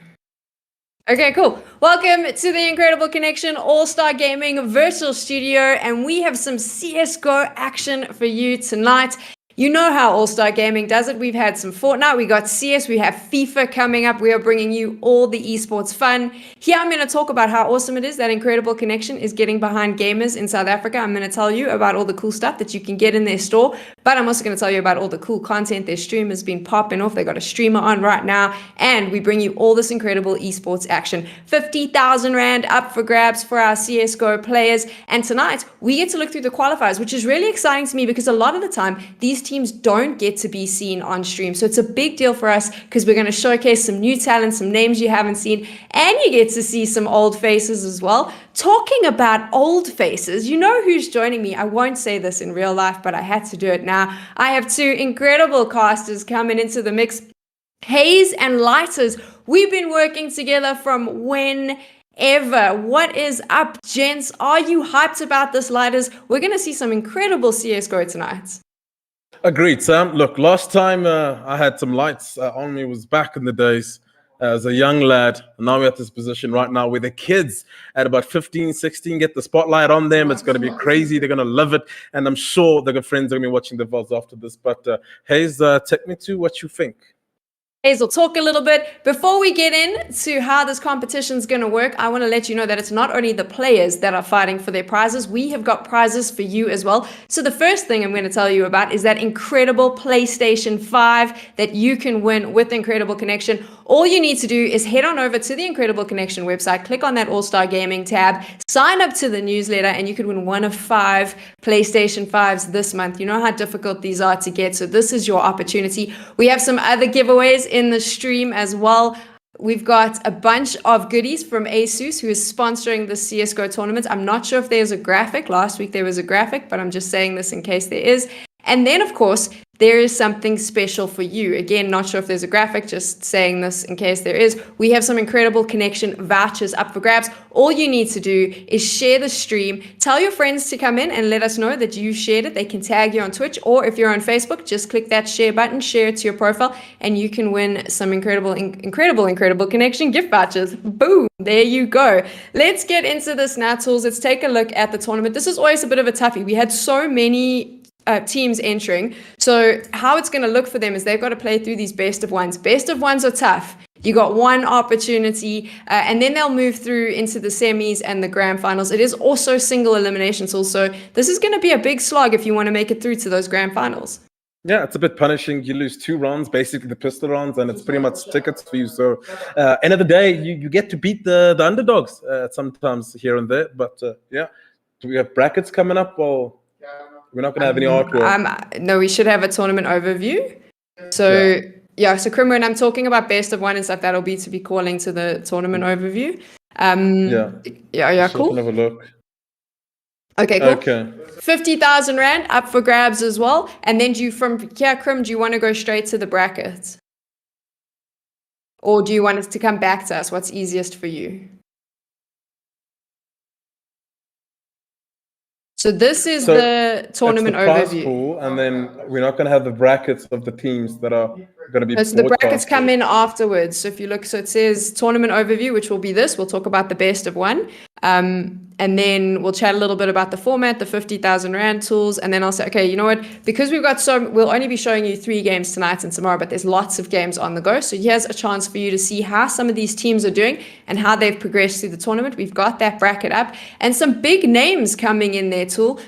Okay, cool. Welcome to the Incredible Connection All-Star Gaming Virtual Studio, and we have some CSGO action for you tonight. You know how All-Star Gaming does it. We've had some Fortnite, we got CS, we have FIFA coming up. We are bringing you all the esports fun. Here I'm going to talk about how awesome it is that Incredible Connection is getting behind gamers in South Africa. I'm going to tell you about all the cool stuff that you can get in their store, but I'm also going to tell you about all the cool content their stream has been popping off. They got a streamer on right now, and we bring you all this incredible esports action. 50,000 Rand up for grabs for our CSGO players, and tonight we get to look through the qualifiers, which is really exciting to me because a lot of the time these teams don't get to be seen on stream. So it's a big deal for us because we're going to showcase some new talent, some names you haven't seen, and you get to see some old faces as well. Talking about old faces, you know who's joining me. I won't say this in real life, but I had to do it now. I have two incredible casters coming into the mix. Hayes and Lighters. We've been working together from whenever. What is up, gents? Are you hyped about this, Lighters? We're going to see some incredible CSGO tonight. Agreed, Sam. Look, last time I had some lights on me was back in the days as a young lad. And now we're at this position right now where the kids at about 15, 16 get the spotlight on them. It's going to be crazy. They're going to love it. And I'm sure the friends are going to be watching the VODs after this. But Hayes, take me to what you think. Hazel, talk a little bit. Before we get into how this competition is going to work, I want to let you know that it's not only the players that are fighting for their prizes. We have got prizes for you as well. So the first thing I'm going to tell you about is that incredible PlayStation 5 that you can win with Incredible Connection. All you need to do is head on over to the Incredible Connection website, click on that All-Star Gaming tab, sign up to the newsletter, and you could win one of 5 PlayStation 5s this month. You know how difficult these are to get, so this is your opportunity. We have some other giveaways in the stream as well. We've got a bunch of goodies from ASUS, who is sponsoring the CSGO tournament. I'm not sure if there's a graphic. Last week there was a graphic, but I'm just saying this in case there is. And then, of course, there is something special for you. Again, not sure if there's a graphic, just saying this in case there is. We have some incredible connection vouchers up for grabs. All you need to do is share the stream, tell your friends to come in and let us know that you shared it. They can tag you on Twitch, or if you're on Facebook, just click that share button, share it to your profile, and you can win some incredible connection gift vouchers. Boom, there you go. Let's get into this now, tools. Let's take a look at the tournament. This is always a bit of a toughie. We had so many teams entering. So how it's going to look for them is they've got to play through these best of ones. Best of ones are tough. You got one opportunity, and then they'll move through into the semis and the grand finals. It is also single elimination tools. So this is going to be a big slog if you want to make it through to those grand finals. Yeah, it's a bit punishing. You lose 2 rounds, basically the pistol rounds, and it's pretty much tickets for you. So, end of the day, you get to beat the underdogs sometimes here and there. But yeah, do we have brackets coming up? Or we're not going to have any artwork? No, we should have a tournament overview. So yeah, so Krim, when I'm talking about best of one and stuff, that'll be to be calling to the tournament overview. Yeah, cool. Have a look. Okay, cool. Okay. 50,000 Rand up for grabs as well. And then Krim, do you want to go straight to the brackets? Or do you want us to come back to us? What's easiest for you? So this is the tournament overview. Pool, and then we're not going to have the brackets of the teams that are going to be. So the brackets come in afterwards. So if you look, so it says tournament overview, which will be this. We'll talk about the best of one. And then we'll chat a little bit about the format, the 50,000 Rand tools. And then I'll say, okay, you know what? Because we've got we'll only be showing you 3 games tonight and tomorrow, but there's lots of games on the go. So here's a chance for you to see how some of these teams are doing and how they've progressed through the tournament. We've got that bracket up and some big names coming in there, tools.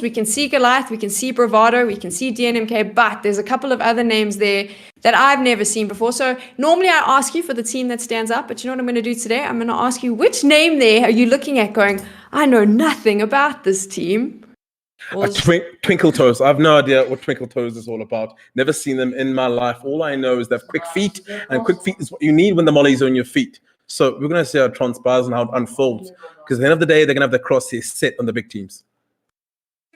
We can see Goliath, we can see Bravado, we can see DNMK, but there's a couple of other names there that I've never seen before. So normally I ask you for the team that stands out, but you know what I'm going to do today? I'm going to ask you, which name there are you looking at going, I know nothing about this team? Twinkle Toes. I have no idea what Twinkle Toes is all about. Never seen them in my life. All I know is they have quick feet, and quick feet is what you need when the molly's on your feet. So we're going to see how it transpires and how it unfolds. Because at the end of the day, they're going to have the crosshairs set on the big teams.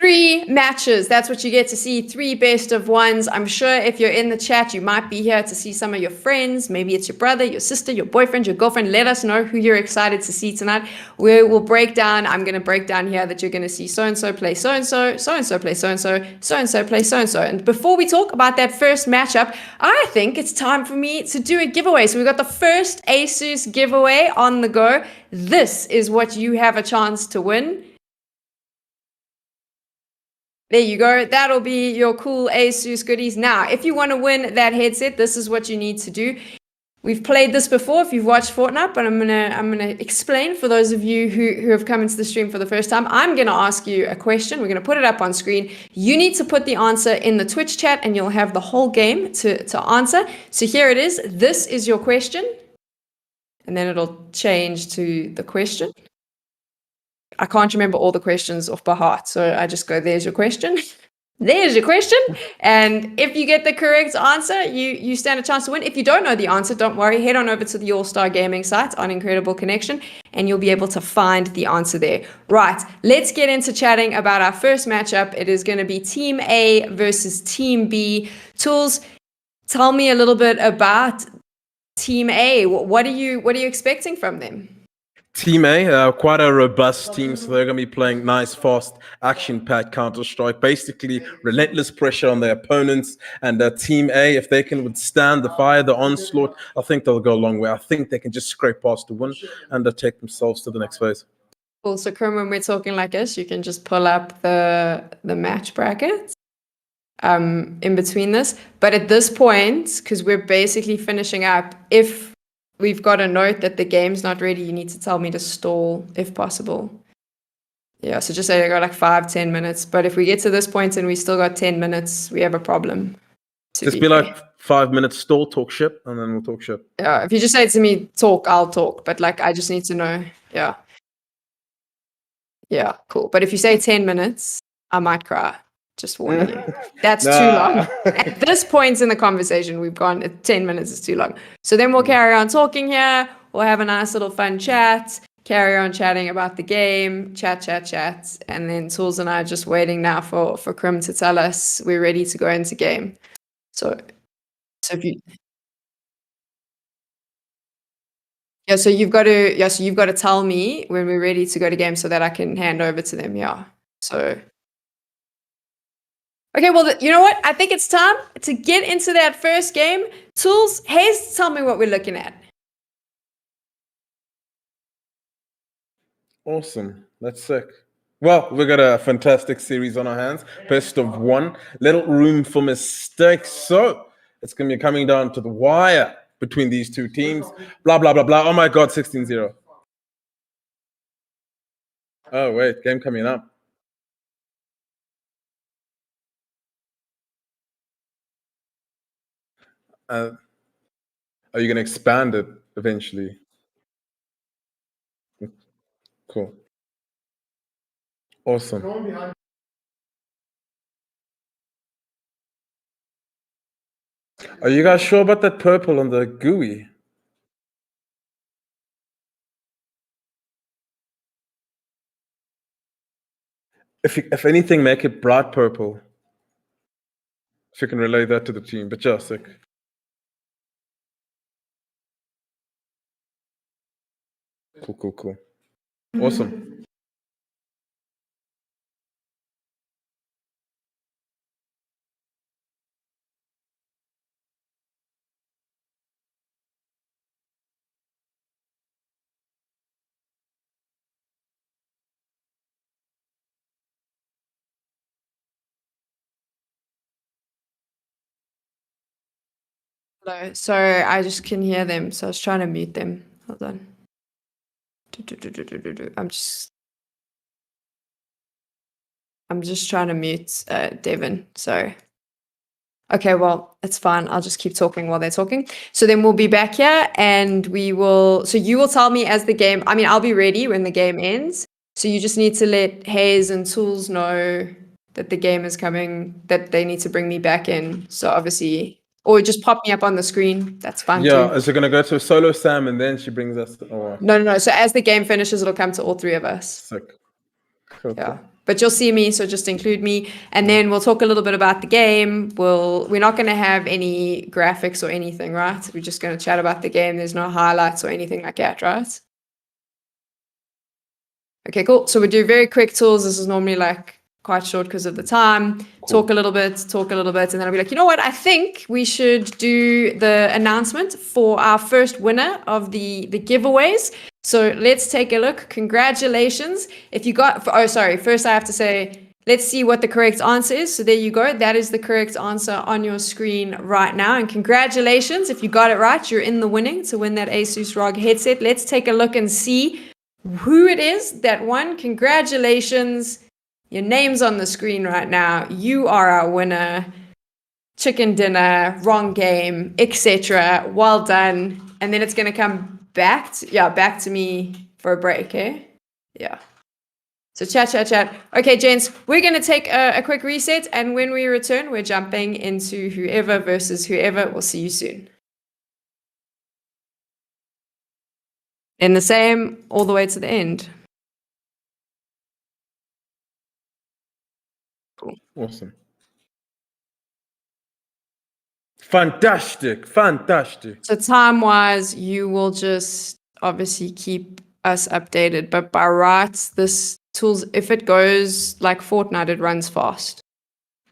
3 matches. That's what you get to see. 3 best of ones. I'm sure if you're in the chat, you might be here to see some of your friends. Maybe it's your brother, your sister, your boyfriend, your girlfriend. Let us know who you're excited to see tonight. We will break down. I'm going to break down here that you're going to see so-and-so play so-and-so, so-and-so play so-and-so, so-and-so play so-and-so. And before we talk about that first matchup, I think it's time for me to do a giveaway. So we've got the first ASUS giveaway on the go. This is what you have a chance to win. There you go. That'll be your cool ASUS goodies. Now, if you want to win that headset, this is what you need to do. We've played this before if you've watched Fortnite, but I'm gonna explain for those of you who have come into the stream for the first time. I'm gonna ask you a question. We're gonna put it up on screen. You need to put the answer in the Twitch chat, and you'll have the whole game to answer. So here it is. This is your question, and then it'll change to the question. I can't remember all the questions off by heart, so I just go, there's your question. There's your question. And if you get the correct answer, you stand a chance to win. If you don't know the answer, don't worry. Head on over to the All-Star Gaming site on Incredible Connection, and you'll be able to find the answer there. Right, let's get into chatting about our first matchup. It is going to be Team A versus Team B. Tools, tell me a little bit about Team A. What are you expecting from them? Team A, quite a robust team, so they're going to be playing nice, fast, action-packed Counter-Strike, basically relentless pressure on their opponents. And Team A, if they can withstand the fire, the onslaught, I think they'll go a long way. I think they can just scrape past the win and take themselves to the next phase. Cool. So, Krim, when we're talking like this, you can just pull up the match brackets in between this. But at this point, because we're basically finishing up, if we've got a note that the game's not ready, you need to tell me to stall if possible. Yeah, so just say I got like 5-10 minutes. But if we get to this point and we still got 10 minutes, we have a problem. Just be like 5 minutes stall, talk shit, and then we'll talk shit. Yeah, if you just say to me, talk, I'll talk. But like, I just need to know. Yeah. Yeah, cool. But if you say 10 minutes, I might cry. Just warning you. That's too long. At this point in the conversation, we've gone 10 minutes is too long. So then we'll carry on talking here. We'll have a nice little fun chat. carry on chatting about the game, chat, and then Tools and I are just waiting now for Krim to tell us we're ready to go into game. So if you so you've got to tell me when we're ready to go to game so that I can hand over to them. Yeah. So okay, well, you know what? I think it's time to get into that first game. Tools, Hayes, tell me what we're looking at. Awesome. That's sick. Well, we got a fantastic series on our hands. Best of one. Little room for mistakes. So it's going to be coming down to the wire between these two teams. Blah, blah, blah, blah. Oh my God, 16-0. Oh, wait. Game coming up. Are you going to expand it eventually? Cool. Awesome. Are you guys sure about that purple on the GUI? If anything, make it bright purple. If you can relay that to the team, but just sick. Cool. Awesome. Hello. Sorry, I just can hear them, so I was trying to mute them. Hold on. I'm just trying to mute Devin. Sorry. Okay, well, it's fine. I'll just keep talking while they're talking. So then we'll be back here and we will, so you will tell me as the game, I mean, I'll be ready when the game ends. So you just need to let Hayes and Tools know that the game is coming, that they need to bring me back in. So obviously, or just pop me up on the screen. That's fine Yeah, too. is it going to go to solo Sam and then she brings us? No. So as the game finishes, it'll come to all three of us. Sick. Cool. Yeah. But you'll see me, so just include me. And then we'll talk a little bit about the game. We're not going to have any graphics or anything, right? We're just going to chat about the game. There's no highlights or anything like that, right? Okay, cool. So we do very quick tools. This is normally like quite short because of the time. Cool. Talk a little bit, and then I'll be like, you know what? I think we should do the announcement for our first winner of the giveaways. So let's take a look. Congratulations. If you got, first I have to say, let's see what the correct answer is. So there you go. That is the correct answer on your screen right now. And congratulations. If you got it right, you're in the winning to win that Asus ROG headset. Let's take a look and see who it is that won. Congratulations. Your name's on the screen right now. You are our winner. Chicken dinner, wrong game, etc. Well done. And then it's going to come back to me for a break, eh? Yeah. So chat. Okay, gents, we're going to take a quick reset. And when we return, we're jumping into whoever versus whoever. We'll see you soon. In the same, all the way to the end. Cool. Awesome. Fantastic. So time-wise, you will just obviously keep us updated. But by rights, this tools, if it goes like Fortnite, it runs fast.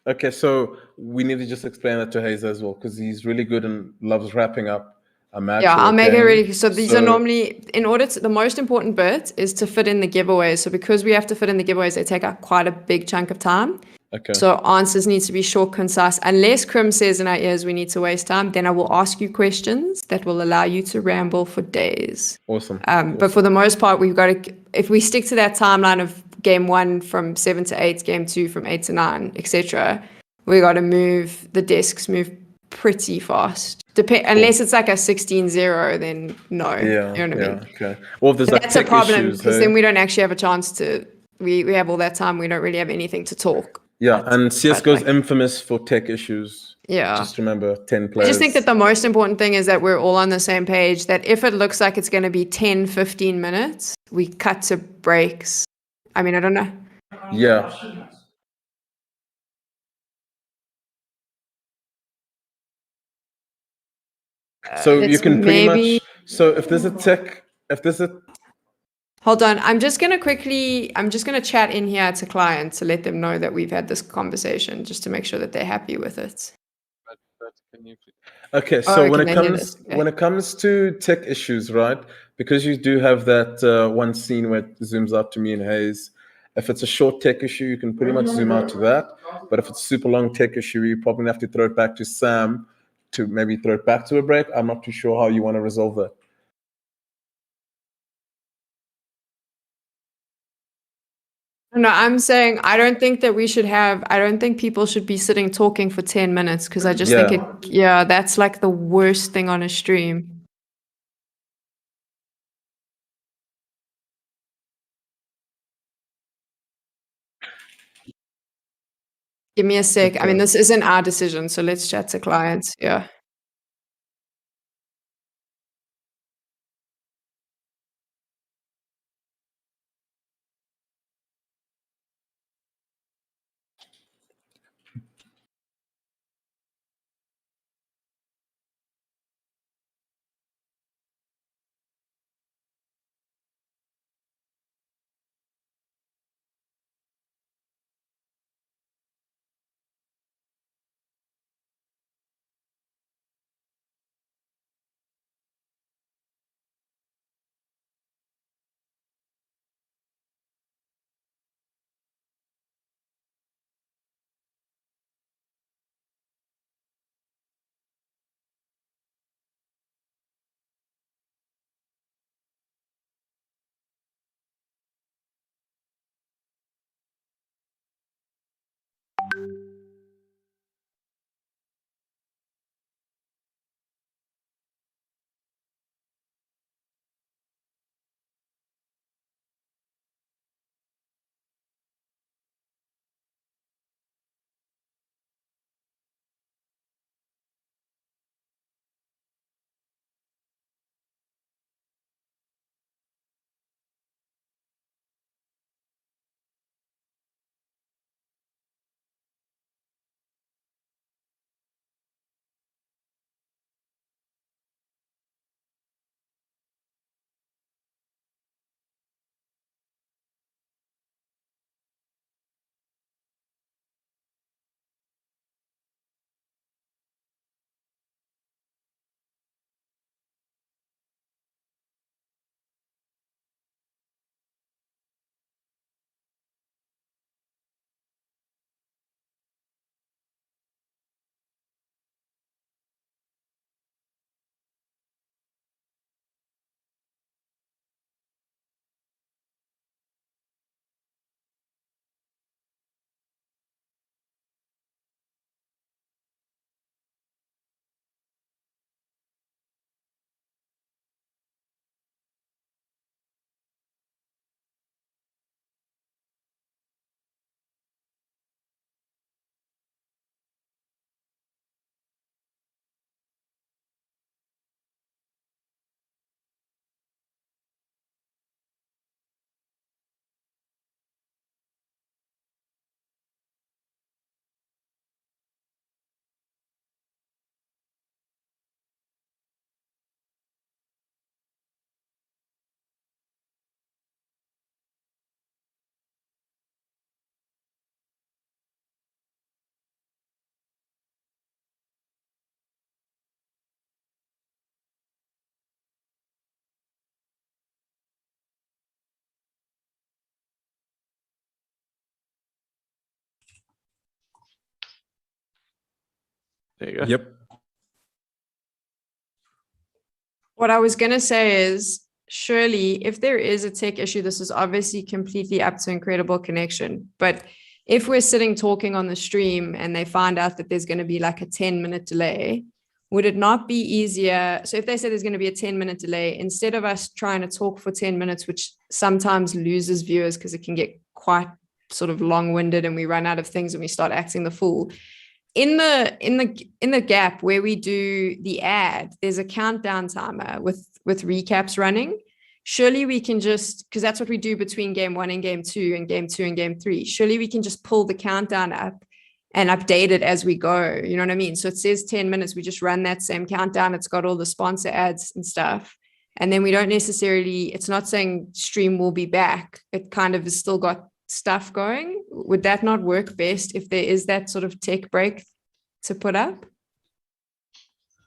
Okay, so we need to just explain that to Hayes as well, because he's really good and loves wrapping up a match. Yeah, I'll make it really. So these are So- normally, in order to, the most important bit is to fit in the giveaways. So because we have to fit in the giveaways, they take up quite a big chunk of time. Okay. So answers need to be short, concise. Unless Krim says in our ears we need to waste time, then I will ask you questions that will allow you to ramble for days. Awesome. But for the most part, we've got to, if we stick to that timeline of game 1 from 7 to 8, game 2 from 8 to 9, etc., we got to move the desks move pretty fast. Unless it's like a 16-0, then no. Yeah. You know what I mean? Okay. Well, if there's But like that's a tech problem issues, because hey? then we don't actually have a chance to. We have all that time. We don't really have anything to talk. Yeah, and CS:GO is infamous for tech issues. Yeah. Just remember 10 I players. just think that the most important thing is that we're all on the same page, that if it looks like it's going to be 10, 15 minutes, we cut to breaks. I mean, I don't know. Yeah. So you It's can pretty maybe- much, so if there's a tick, if there's a, Hold on. I'm just going to chat in here to clients to let them know that we've had this conversation, just to make sure that they're happy with it. okay, Oh, so okay, when they it hear comes this, okay. when it comes to tech issues, right? Because you do have that one scene where it zooms out to me and Hayes. If it's a short tech issue, you can pretty much zoom out to that. But if it's a super long tech issue, you probably have to throw it back to Sam to maybe throw it back to a break. I'm not too sure how you want to resolve that. No, I'm saying I don't think people should be sitting talking for 10 minutes because I just think that's like the worst thing on a stream. Give me a sec. I mean, this isn't our decision, so let's chat to clients. Yeah. There you go. Yep. What I was going to say is, surely if there is a tech issue, this is obviously completely up to Incredible Connection. But if we're sitting talking on the stream and they find out that there's going to be like a 10-minute delay, would it not be easier? So if they say there's going to be a 10-minute delay, instead of us trying to talk for 10 minutes, which sometimes loses viewers because it can get quite sort of long-winded and we run out of things and we start acting the fool, in the gap where we do the ad, there's a countdown timer with recaps running. Surely we can just, because that's what we do between game 1 and game 2 and game 2 and game 3. Surely we can just pull the countdown up and update it as we go. You know what I mean? So it says 10 minutes. We just run that same countdown. It's got all the sponsor ads and stuff. And then we don't necessarily, it's not saying stream will be back. It kind of has still got stuff going. Would that not work best if there is that sort of tech break to put up?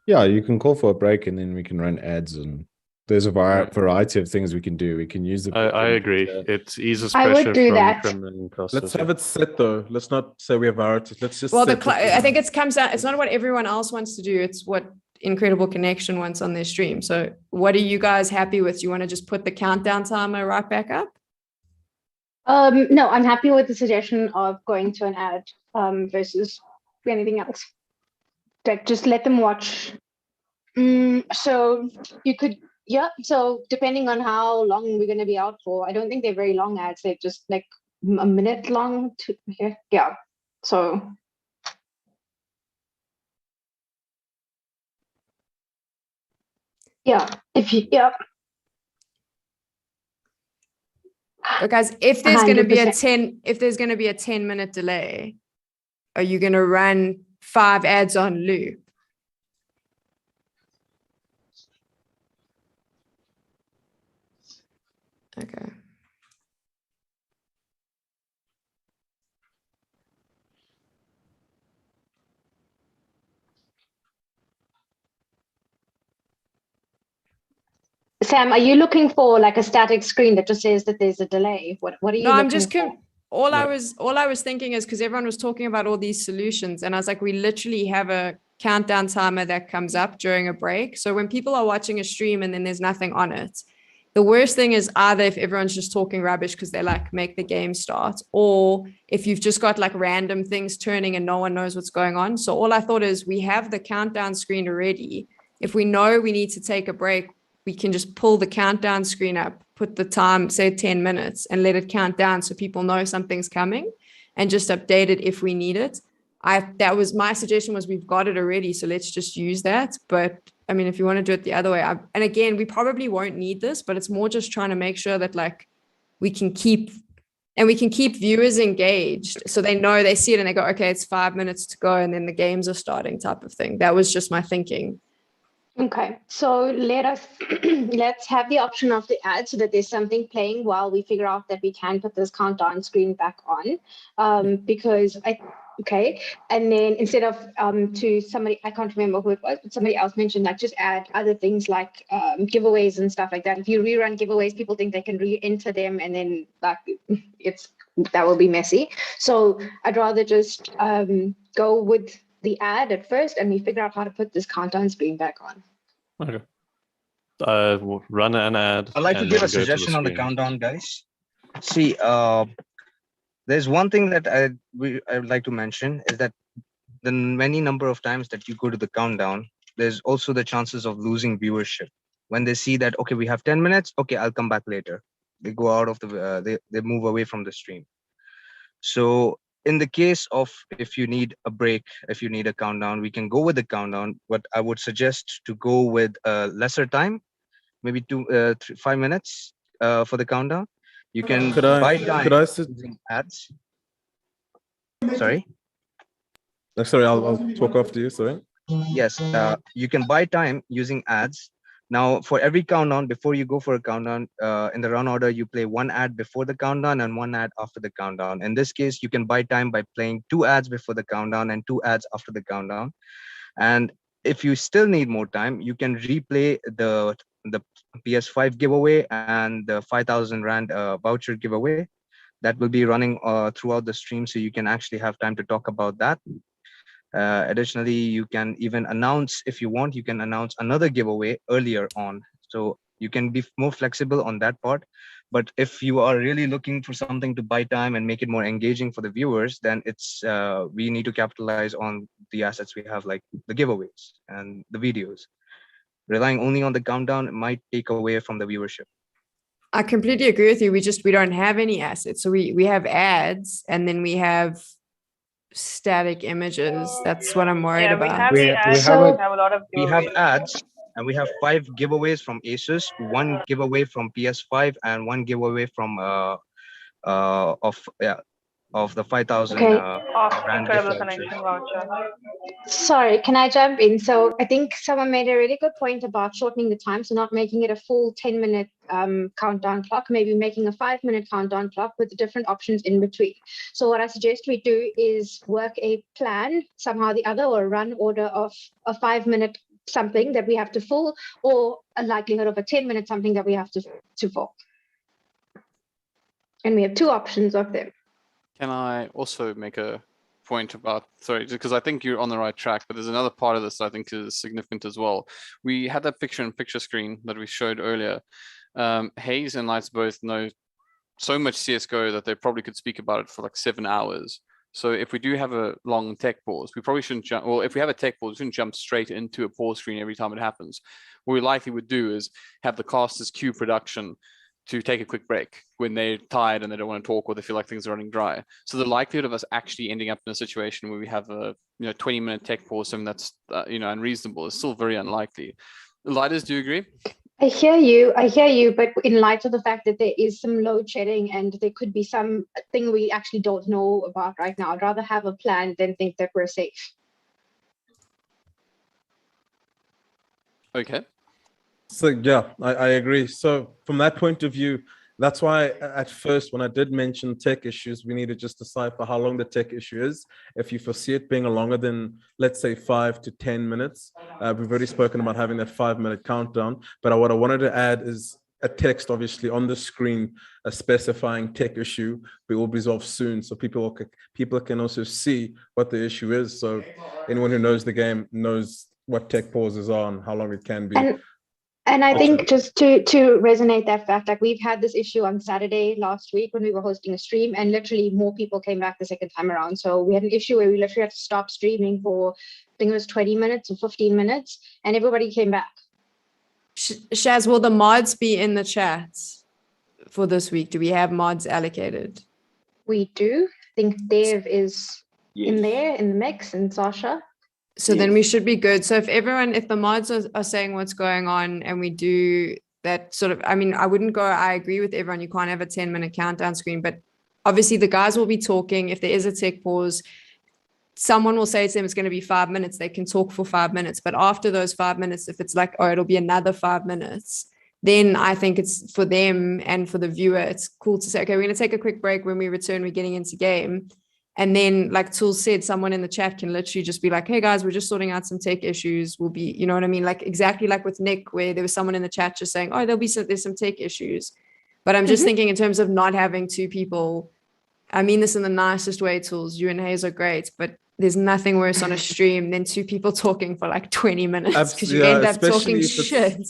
Yeah, you can call for a break and then we can run ads, and there's a variety of things we can do. We can use the. I agree. It eases I would pressure do from that. Krim and Costa. Let's have it set though. Let's not say we have variety. Let's just. Well, set it. I think it comes out. It's not what everyone else wants to do. It's what Incredible Connection wants on their stream. So what are you guys happy with? Do you want to just put the countdown timer right back up? No, I'm happy with the suggestion of going to an ad versus anything else. Like, just let them watch. So you could, yeah. So depending on how long we're going to be out for, I don't think they're very long ads. They're just like a minute long. Yeah. So. Yeah. Yeah. But guys, if there's going to be a 100%. if there's going to be a 10-minute delay, are you going to run 5 ads on loop? Okay. Sam, are you looking for like a static screen that just says that there's a delay? What are you No, I'm looking just for? all I was thinking is because everyone was talking about all these solutions, and I was like, we literally have a countdown timer that comes up during a break. So when people are watching a stream and then there's nothing on it, the worst thing is either if everyone's just talking rubbish because they like make the game start, or if you've just got like random things turning and no one knows what's going on. So all I thought is we have the countdown screen already. If we know we need to take a break, we can just pull the countdown screen up, put the time, say 10 minutes, and let it count down so people know something's coming, and just update it if we need it. That was my suggestion, was we've got it already, so let's just use that. But I mean, if you want to do it the other way, and again, we probably won't need this, but it's more just trying to make sure that like we can keep viewers engaged, so they know, they see it and they go, okay, it's 5 minutes to go, and then the games are starting, type of thing. That was just my thinking. Okay, so let's have the option of the ad so that there's something playing while we figure out that we can put this countdown screen back on. Because and then instead of to somebody, I can't remember who it was, but somebody else mentioned like just add other things like giveaways and stuff like that. If you rerun giveaways, people think they can re-enter them, and then like that will be messy. So I'd rather just go with the ad at first, and we figure out how to put this countdown screen back on. Okay. We'll run an ad. I'd like to and give then a go to suggestion on the screen. countdown, guys. See, there's one thing that I would like to mention is that the many number of times that you go to the countdown, there's also the chances of losing viewership. When they see that, okay, we have 10 minutes, okay, I'll come back later. They go out of the, they move away from the stream. So in the case of if you need a break, if you need a countdown, we can go with the countdown. But I would suggest to go with lesser time, maybe 5 minutes for the countdown. You can buy time using ads. Sorry? Sorry, I'll talk after you. Sorry. Yes, you can buy time using ads. Now, for every countdown, before you go for a countdown, in the run order, you play 1 ad before the countdown and 1 ad after the countdown. In this case, you can buy time by playing 2 ads before the countdown and 2 ads after the countdown. And if you still need more time, you can replay the PS5 giveaway and the 5,000 Rand voucher giveaway. That will be running throughout the stream, so you can actually have time to talk about that. Additionally, you can even announce, if you want, you can announce another giveaway earlier on. So you can be more flexible on that part. But if you are really looking for something to buy time and make it more engaging for the viewers, then it's we need to capitalize on the assets we have, like the giveaways and the videos. Relying only on the countdown might take away from the viewership. I completely agree with you. We don't have any assets. So we have ads, and then we have static images. That's what I'm worried Yeah, we about. have the ads. we have We a have a lot of we have giveaways. ads, and we have 5 giveaways from Asus, 1 giveaway from PS5, and 1 giveaway from of the 5,000 Okay. rand gift Incredible voucher. connection voucher. Sorry, can I jump in? So I think someone made a really good point about shortening the time, so not making it a full 10-minute countdown clock, maybe making a 5-minute countdown clock with different options in between. So what I suggest we do is work a plan somehow or the other, or a run order of a 5-minute something that we have to fill, or a likelihood of a 10-minute something that we have to fill. And we have 2 options of them. Can I also make a point about, sorry, because I think you're on the right track, but there's another part of this that I think is significant as well. We had that picture-in-picture screen that we showed earlier. Hayes and Lights both know so much CSGO that they probably could speak about it for like 7 hours. So if we do have a long tech pause, we probably shouldn't jump, well, if we have a tech pause, we shouldn't jump straight into a pause screen every time it happens. What we likely would do is have the casters cue production to take a quick break when they're tired and they don't want to talk, or they feel like things are running dry. So the likelihood of us actually ending up in a situation where we have a 20-minute tech pause, something that's unreasonable, is still very unlikely. Lighters, do you agree? I hear you, but in light of the fact that there is some load shedding and there could be some thing we actually don't know about right now, I'd rather have a plan than think that we're safe. Okay. So yeah, I agree. So from that point of view, that's why at first when I did mention tech issues, we need to just decipher how long the tech issue is. If you foresee it being longer than, let's say, 5 to 10 minutes, we've already spoken about having that 5-minute countdown. But what I wanted to add is a text, obviously, on the screen specifying tech issue. We will resolve soon, so people can also see what the issue is. So anyone who knows the game knows what tech pauses are and how long it can be. And I think just to resonate that fact, like we've had this issue on Saturday last week when we were hosting a stream, and literally more people came back the second time around. So we had an issue where we literally had to stop streaming for, I think it was 20 minutes or 15 minutes, and everybody came back. Shaz, will the mods be in the chat for this week? Do we have mods allocated? We do. I think Dave is in there in the mix, and Sasha. So then we should be good. So if the mods are saying what's going on, and we do that sort of, I mean, I wouldn't go, I agree with everyone, you can't have a 10-minute countdown screen, but obviously the guys will be talking. If there is a tech pause, someone will say to them it's going to be 5 minutes, they can talk for 5 minutes. But after those 5 minutes, if it's like, oh, it'll be another 5 minutes, then I think it's for them and for the viewer, it's cool to say, okay, we're going to take a quick break. When we return, we're getting into game. And then, like Tool said, someone in the chat can literally just be like, hey guys, we're just sorting out some tech issues. We'll be, you know what I mean? Like exactly like with Nick, where there was someone in the chat just saying, oh, there's some tech issues. But I'm just thinking in terms of not having 2 people, I mean this in the nicest way, Tools, you and Hayes are great, but there's nothing worse on a stream than 2 people talking for like 20 minutes because you end up talking shit.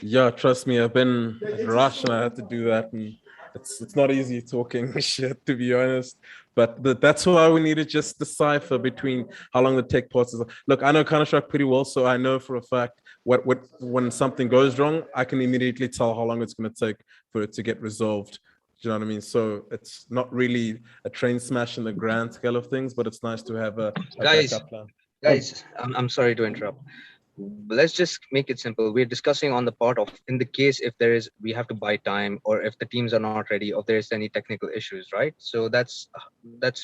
Yeah, trust me, I've been rushed and I had to do that, and it's not easy talking shit, to be honest. But that's why we need to just decipher between how long the tech pause is. Look, I know Counter-Strike pretty well, so I know for a fact what when something goes wrong, I can immediately tell how long it's going to take for it to get resolved. Do you know what I mean? So it's not really a train smash in the grand scale of things, but it's nice to have a backup plan. Guys, I'm sorry to interrupt. Let's just make it simple. We're discussing on the part of, in the case if we have to buy time, or if the teams are not ready, or if there's any technical issues, right? So that's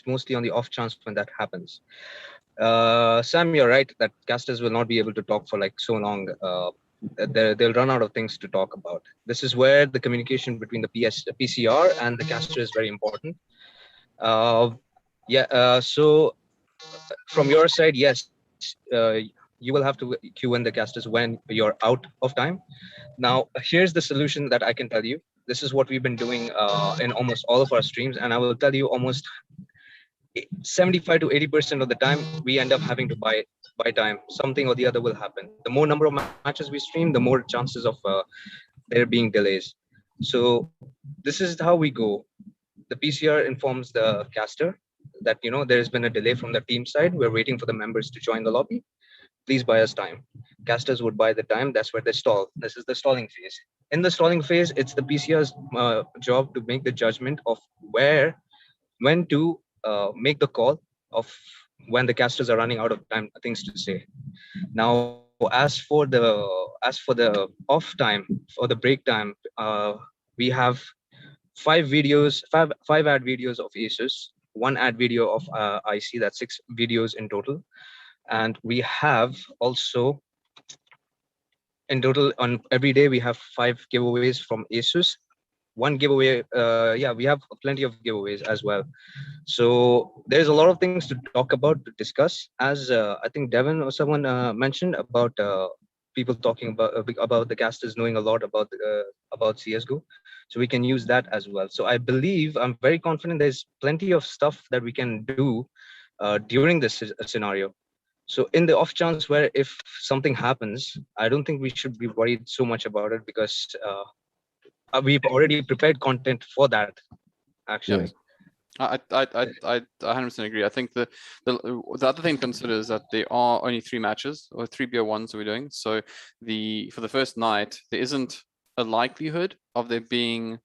mostly on the off chance when that happens. Sam, you're right that casters will not be able to talk for like so long. They'll run out of things to talk about. This is where the communication between the PCR and the caster is very important. So from your side, yes, you will have to queue in the casters when you're out of time. Now, here's the solution that I can tell you. This is what we've been doing in almost all of our streams, and I will tell you almost 75 to 80% of the time, we end up having to buy time. Something or the other will happen. The more number of matches we stream, the more chances of there being delays. So this is how we go. The PCR informs the caster that, there's been a delay from the team side. We're waiting for the members to join the lobby. Please buy us time. Casters would buy the time. That's where they stall. This is the stalling phase. In the stalling phase, it's the PCR's job to make the judgment of when to make the call of when the casters are running out of time, things to say. Now, as for the off time, for the break time, we have five ad videos of Asus, one ad video of IC. That's 6 videos in total, and we have also in total on every day we have 5 giveaways from Asus. One giveaway, yeah, we have plenty of giveaways as well. So there's a lot of things to talk about, to discuss. As I think Devin or someone mentioned about people talking about the casters knowing a lot about CS:GO, so we can use that as well. So I believe, I'm very confident there's plenty of stuff that we can do during this scenario. So in the off chance where if something happens, I don't think we should be worried so much about it, because we've already prepared content for that, actually. Yes. I 100% agree. I think the other thing to consider is that there are only 3 matches, or 3 BO1s that we're doing. So for the first night, there isn't a likelihood of there being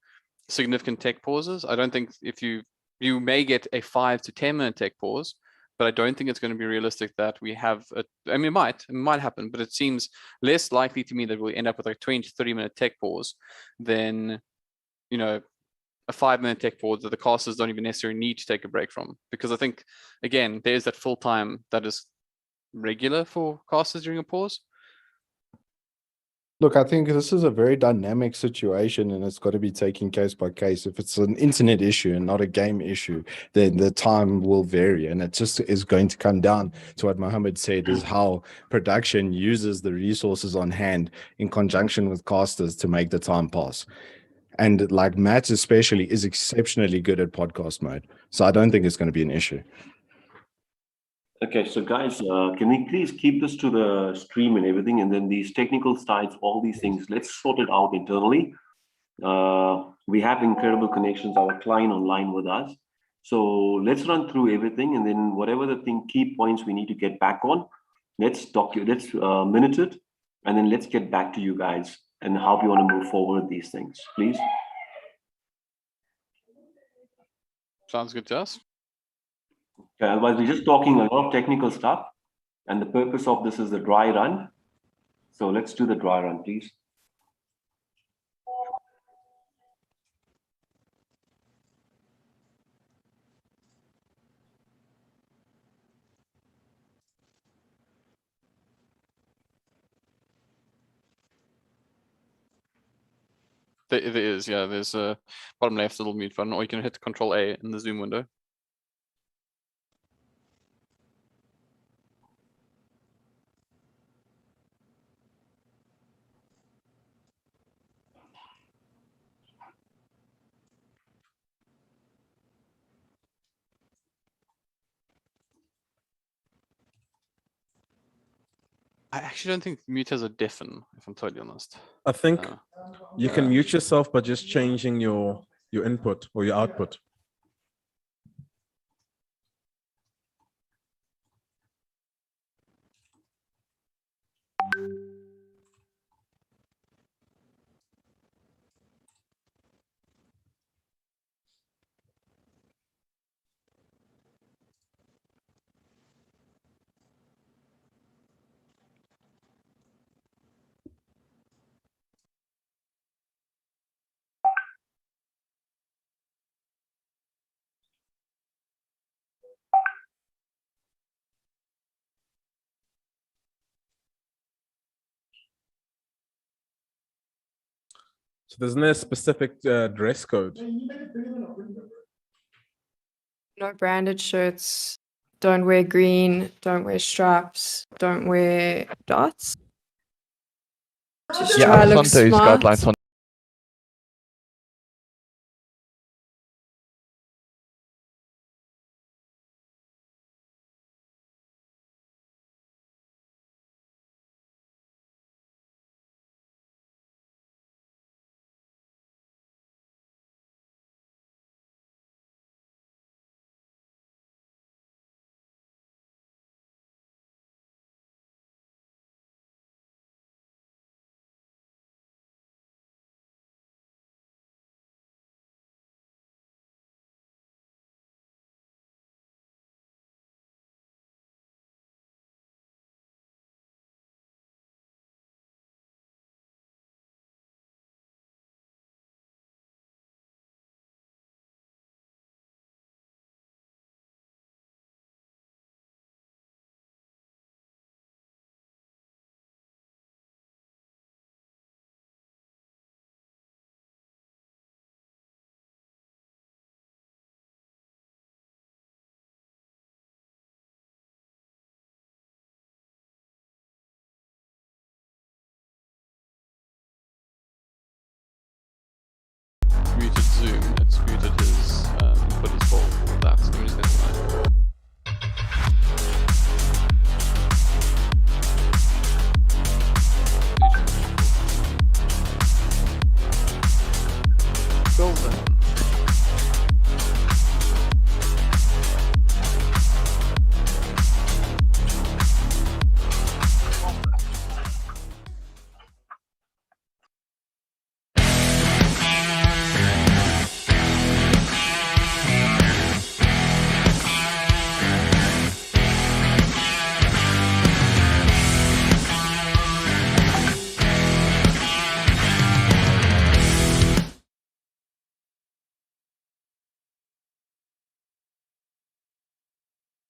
significant tech pauses. I don't think if you may get a 5 to 10 minute tech pause, but I don't think it's going to be realistic that we have I mean, it might happen, but it seems less likely to me that we'll end up with like 20 to 30 minute tech pause than, you know, a 5-minute tech pause that the casters don't even necessarily need to take a break from. Because I think, again, there's that full time that is regular for casters during a pause. Look, I think this is a very dynamic situation and it's got to be taken case by case. If it's an internet issue and not a game issue, then the time will vary. And it just is going to come down to what Mohammed said, is how production uses the resources on hand in conjunction with casters to make the time pass. And like Matt especially is exceptionally good at podcast mode. So I don't think it's going to be an issue. Okay, so guys, can we please keep this to the stream and everything, and then these technical sides, all these things, let's sort it out internally. We have incredible connections, our client online with us. So let's run through everything, and then whatever the key points we need to get back on, let's minute it, and then let's get back to you guys and how we want to move forward with these things, please. Sounds good to us. Okay, otherwise we're just talking a lot of technical stuff, and the purpose of this is the dry run. So let's do the dry run, please. There is, yeah. There's a bottom left little mute button, or you can hit Control A in the Zoom window. I actually don't think mute has a deafen, if I'm totally honest. I think you can mute yourself by just changing your input or your output. So there's no specific dress code. No branded shirts. Don't wear green. Don't wear straps. Don't wear dots. Just Yeah, try I to look found those smart. guidelines on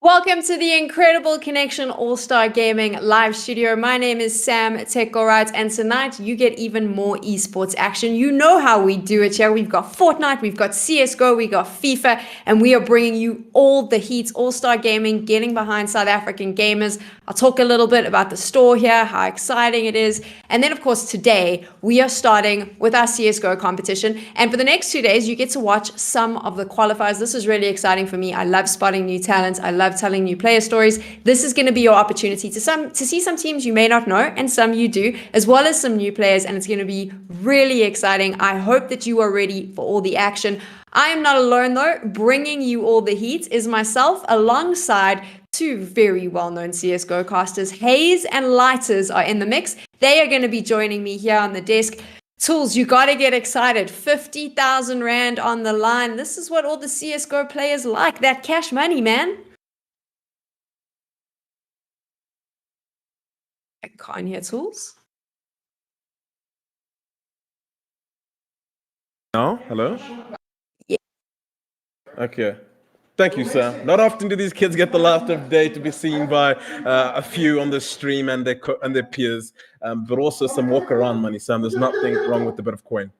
Welcome to the Incredible Connection All-Star Gaming live studio. My name is Sam Tekorite, and tonight you get even more esports action. You know how we do it here. We've got Fortnite, we've got CSGO, we got FIFA, and we are bringing you all the heat. All-Star Gaming, getting behind South African gamers. I'll talk a little bit about the store here, how exciting it is. And then, of course, today we are starting with our CSGO competition. And for the next 2 days, you get to watch some of the qualifiers. This is really exciting for me. I love spotting new talents. I love telling new player stories. This is going to be your opportunity to see some teams you may not know and some you do, as well as some new players. And it's going to be really exciting. I hope that you are ready for all the action. I am not alone though. Bringing you all the heat is myself alongside two very well-known CSGO casters. Hayes and Lighters are in the mix. They are going to be joining me here on the desk. Tools, you got to get excited. 50,000 Rand on the line. This is what all the CSGO players like, that cash money, man. I can't hear Tools. No? Hello? Yeah. Okay. Thank you, Sam. Not often do these kids get the laughter of the day to be seen by a few on the stream and their peers, but also some walk around money, Sam. There's nothing wrong with a bit of coin.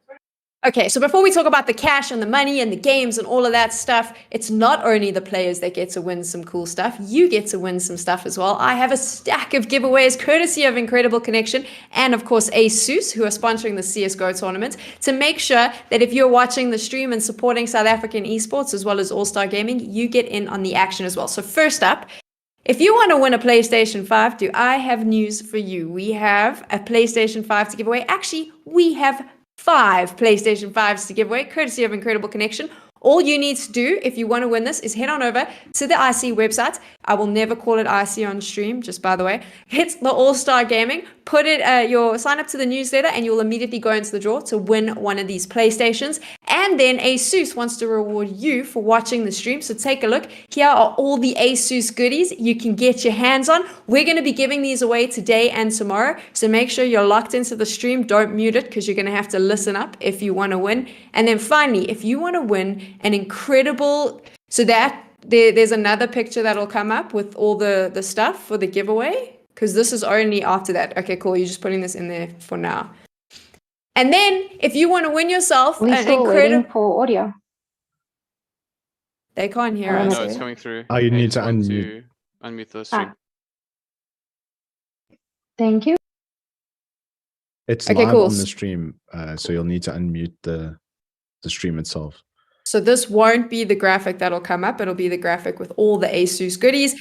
Okay, so before we talk about the cash and the money and the games and all of that stuff, it's not only the players that get to win some cool stuff, you get to win some stuff as well. I have a stack of giveaways courtesy of Incredible Connection and, of course, ASUS, who are sponsoring the CSGO tournament, to make sure that if you're watching the stream and supporting South African esports as well as All-Star Gaming, you get in on the action as well. So first up, if you want to win a PlayStation 5, do I have news for you? We have a PlayStation 5 to give away. Actually, we have 5 PlayStation 5s to give away, courtesy of Incredible Connection. All you need to do if you want to win this is head on over to the IC website. I will never call it IC on stream, just by the way. Hit the All-Star Gaming, put it sign up to the newsletter, and you'll immediately go into the draw to win one of these PlayStations. And then ASUS wants to reward you for watching the stream. So take a look. Here are all the ASUS goodies you can get your hands on. We're going to be giving these away today and tomorrow. So make sure you're locked into the stream. Don't mute it because you're going to have to listen up if you want to win. And then finally, if you want to win an incredible, so that there's another picture that'll come up with all the stuff for the giveaway, because this is only after that. Okay, cool. You're just putting this in there for now. And then if you want to win yourself We're an still waiting for audio. They can't hear No, us. it's coming through. Oh, you I need just to want unmute. unmute the stream. Thank you. It's Okay, live cool. on the stream, so you'll need to unmute the stream itself. So this won't be the graphic that'll come up. It'll be the graphic with all the ASUS goodies.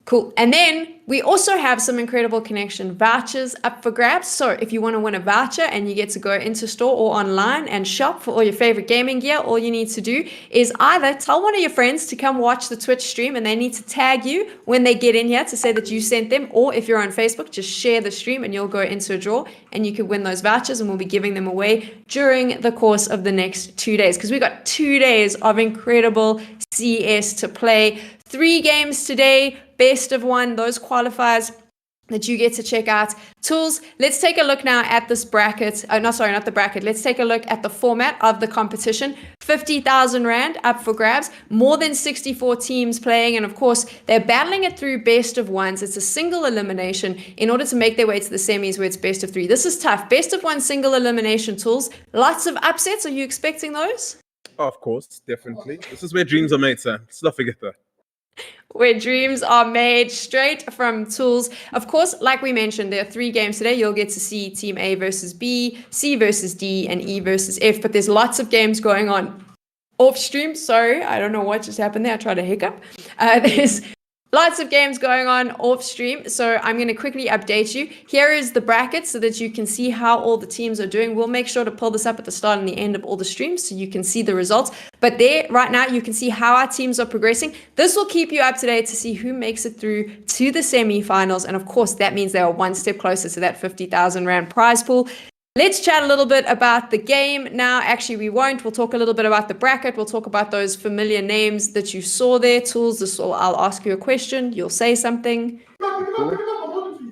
Cool. And then we also have some Incredible Connection vouchers up for grabs. So if you want to win a voucher and you get to go into store or online and shop for all your favorite gaming gear, all you need to do is either tell one of your friends to come watch the Twitch stream, and they need to tag you when they get in here to say that you sent them, or if you're on Facebook, just share the stream and you'll go into a draw and you can win those vouchers, and we'll be giving them away during the course of the next 2 days, because we've got 2 days of incredible CS to play. 3 games today, best of 1, those qualifiers that you get to check out. Tools, let's take a look now at this bracket. Not the bracket. Let's take a look at the format of the competition. 50,000 Rand up for grabs. More than 64 teams playing. And of course, they're battling it through best of 1s. It's a single elimination in order to make their way to the semis where it's best of 3. This is tough. Best of 1 single elimination, Tools. Lots of upsets. Are you expecting those? Oh, of course, definitely. This is where dreams are made, Sam. Let's not forget that. Where dreams are made, straight from Tools. Of course, like we mentioned, there are 3 games today. You'll get to see Team A versus B, C versus D, and E versus F. But there's lots of games going on off stream. Sorry, I don't know what just happened there. I tried to hiccup. There's lots of games going on off stream, so I'm going to quickly update you. Here is the bracket so that you can see how all the teams are doing. We'll make sure to pull this up at the start and the end of all the streams so you can see the results. But there, right now, you can see how our teams are progressing. This will keep you up to date to see who makes it through to the semi-finals. And of course, that means they are one step closer to that 50,000 Rand prize pool. Let's chat a little bit about the game now. Actually, we won't. We'll talk a little bit about the bracket. We'll talk about those familiar names that you saw there. Tools, I'll ask you a question. You'll say something.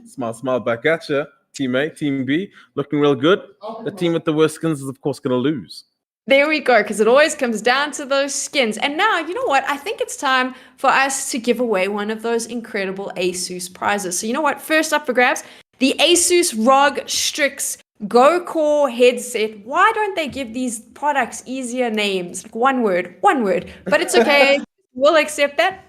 Smile back at you. Team A, Team B, looking real good. The team with the worst skins is, of course, going to lose. There we go, because it always comes down to those skins. And now, you know what? I think it's time for us to give away one of those incredible ASUS prizes. So you know what? First up for grabs, the ASUS ROG Strix Go Core headset. Why don't they give these products easier names? Like one word, but it's okay. We'll accept that.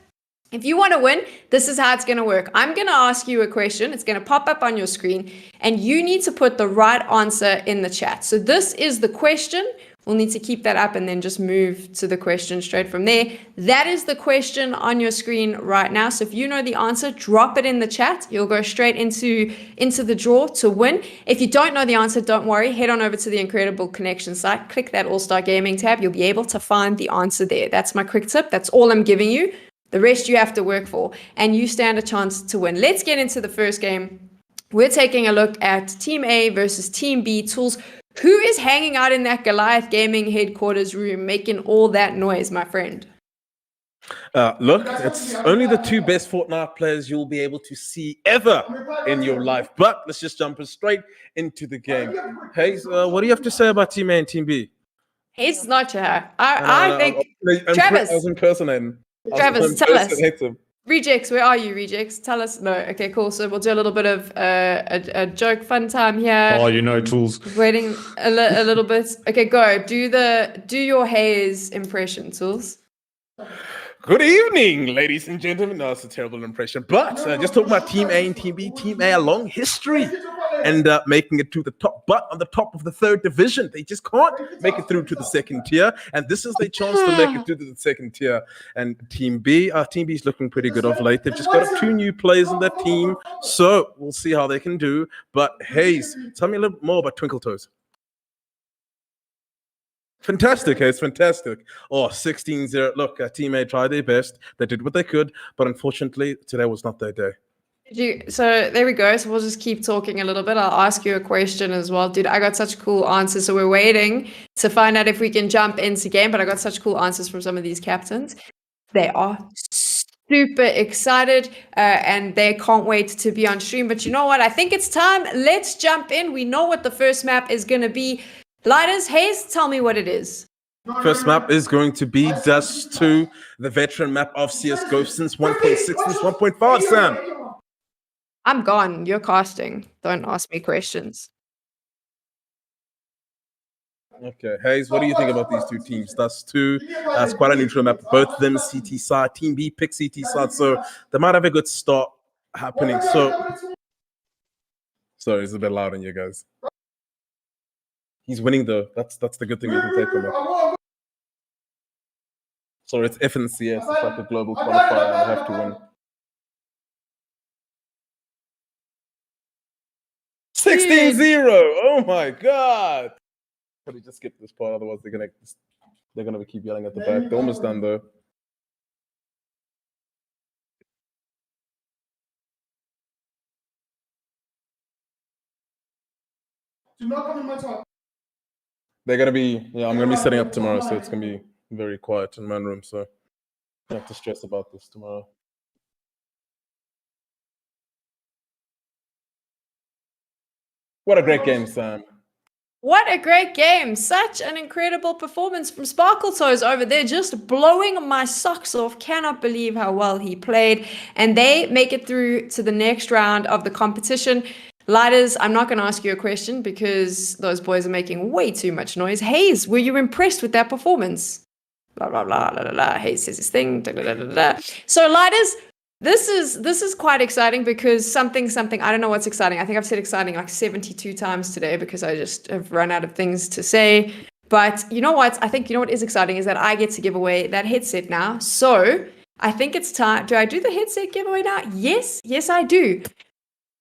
If you want to win, this is how it's going to work. I'm going to ask you a question. It's going to pop up on your screen, and you need to put the right answer in the chat. So this is the question. We'll need to keep that up and then just move to the question straight from there. That is the question on your screen right now. So if you know the answer, drop it in the chat. You'll go straight into the draw to win. If you don't know the answer, don't worry. Head on over to the Incredible Connection site. Click that All-Star Gaming tab. You'll be able to find the answer there. That's my quick tip. That's all I'm giving you. The rest you have to work for, and you stand a chance to win. Let's get into the first game. We're taking a look at Team A versus Team B. Tools, who is hanging out in that Goliath Gaming headquarters room making all that noise, my friend? Look, it's only the two best Fortnite players you'll be able to see ever in your life. But let's just jump straight into the game. Hayes, what do you have to say about Team A and Team B? Hayes is not your hair. I think Travis. I was impersonating. Travis, tell us. Rejects, where are you, Rejects? Tell us. No, okay, cool. So we'll do a little bit of a joke fun time here. Oh, you know, Tools. Waiting a little bit. Okay, go. Do your Hayes impression, Tools. Good evening, ladies and gentlemen. No, it's a terrible impression. But just talking about Team A and Team B. Team A, a long history and making it to the top. But on the top of the third division, they just can't make it through to the second tier. And this is their chance to make it through to the second tier. And Team B is looking pretty good of late. They've just got 2 new players in their team. So we'll see how they can do. But Hayes, tell me a little more about Twinkle Toes. Fantastic, it's fantastic. Oh, 16-0. Look, Team A tried their best. They did what they could, but unfortunately, today was not their day. So there we go. So we'll just keep talking a little bit. I'll ask you a question as well. Dude, I got such cool answers. So we're waiting to find out if we can jump into game, but I got such cool answers from some of these captains. They are super excited and they can't wait to be on stream. But you know what? I think it's time. Let's jump in. We know what the first map is going to be. Lighters, Hayes, tell me what it is. First map is going to be Dust 2, the veteran map of CSGO since 1.6 since 1.5, Sam. I'm gone. You're casting. Don't ask me questions. Okay, Hayes, what do you think about these two teams? Dust 2, that's quite a neutral map. Both of them CT side. Team B pick CT side, so they might have a good start happening. So, sorry, it's a bit loud on you guys. He's winning though. That's the good thing you can take from it. So it's FNCS. It's like a global qualifier. I have to win. 16-0. Oh my god. Can we just skip this part? Otherwise, they're gonna keep yelling at the back. They're almost done though. Do not come in my top. They're gonna be, I'm gonna be setting up tomorrow, so it's gonna be very quiet in my room. So I have to stress about this tomorrow. What a great game, Sam. What a great game. Such an incredible performance from Sparkle Toes over there, just blowing my socks off. Cannot believe how well he played. And they make it through to the next round of the competition. Lighters, I'm not going to ask you a question because those boys are making way too much noise. Hayes, were you impressed with that performance? Blah, blah, blah, blah, blah, blah. Hayes says his thing. Blah, blah, blah, blah. So, Lighters, this is quite exciting because something, I don't know what's exciting. I think I've said exciting like 72 times today because I just have run out of things to say. But you know what? I think you know what is exciting is that I get to give away that headset now. So I think it's time. Do I do the headset giveaway now? Yes, I do.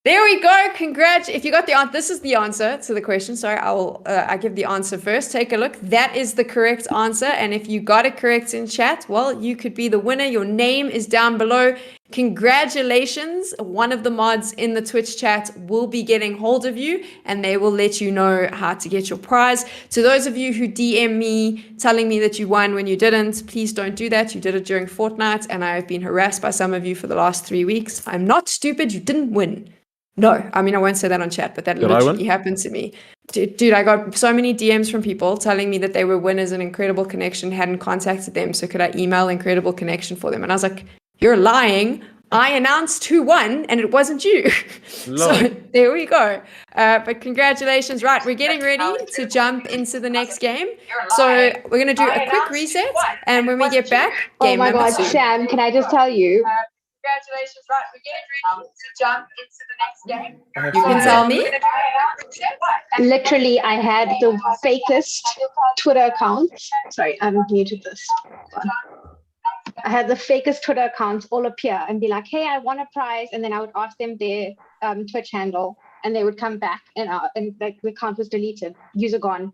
There we go. Congrats. If you got the answer, this is the answer to the question. Sorry, I give the answer first. Take a look. That is the correct answer. And if you got it correct in chat, well, you could be the winner. Your name is down below. Congratulations. One of the mods in the Twitch chat will be getting hold of you and they will let you know how to get your prize. To those of you who DM me telling me that you won when you didn't, please don't do that. You did it during Fortnite and I have been harassed by some of you for the last 3 weeks. I'm not stupid. You didn't win. No, I mean, I won't say that on chat, but that Can I literally win? happened to me. Dude, I got so many DMs from people telling me that they were winners in Incredible Connection, hadn't contacted them. So could I email Incredible Connection for them? And I was like, you're lying. I announced who won and it wasn't you. So Lol. there we go. But congratulations. Right, we're getting ready to jump into the next game. So we're going to do a quick reset. And when we get back, Oh game my number God, 2. Sam, can I just tell you? Congratulations. Right, we're getting ready to jump into the next game. I have You can feedback. tell me. Literally, I had the fakest Twitter account. Sorry, I'm muted this. I had the fakest Twitter accounts all appear and be like, hey, I won a prize. And then I would ask them their Twitch handle and they would come back and like the account was deleted, user gone.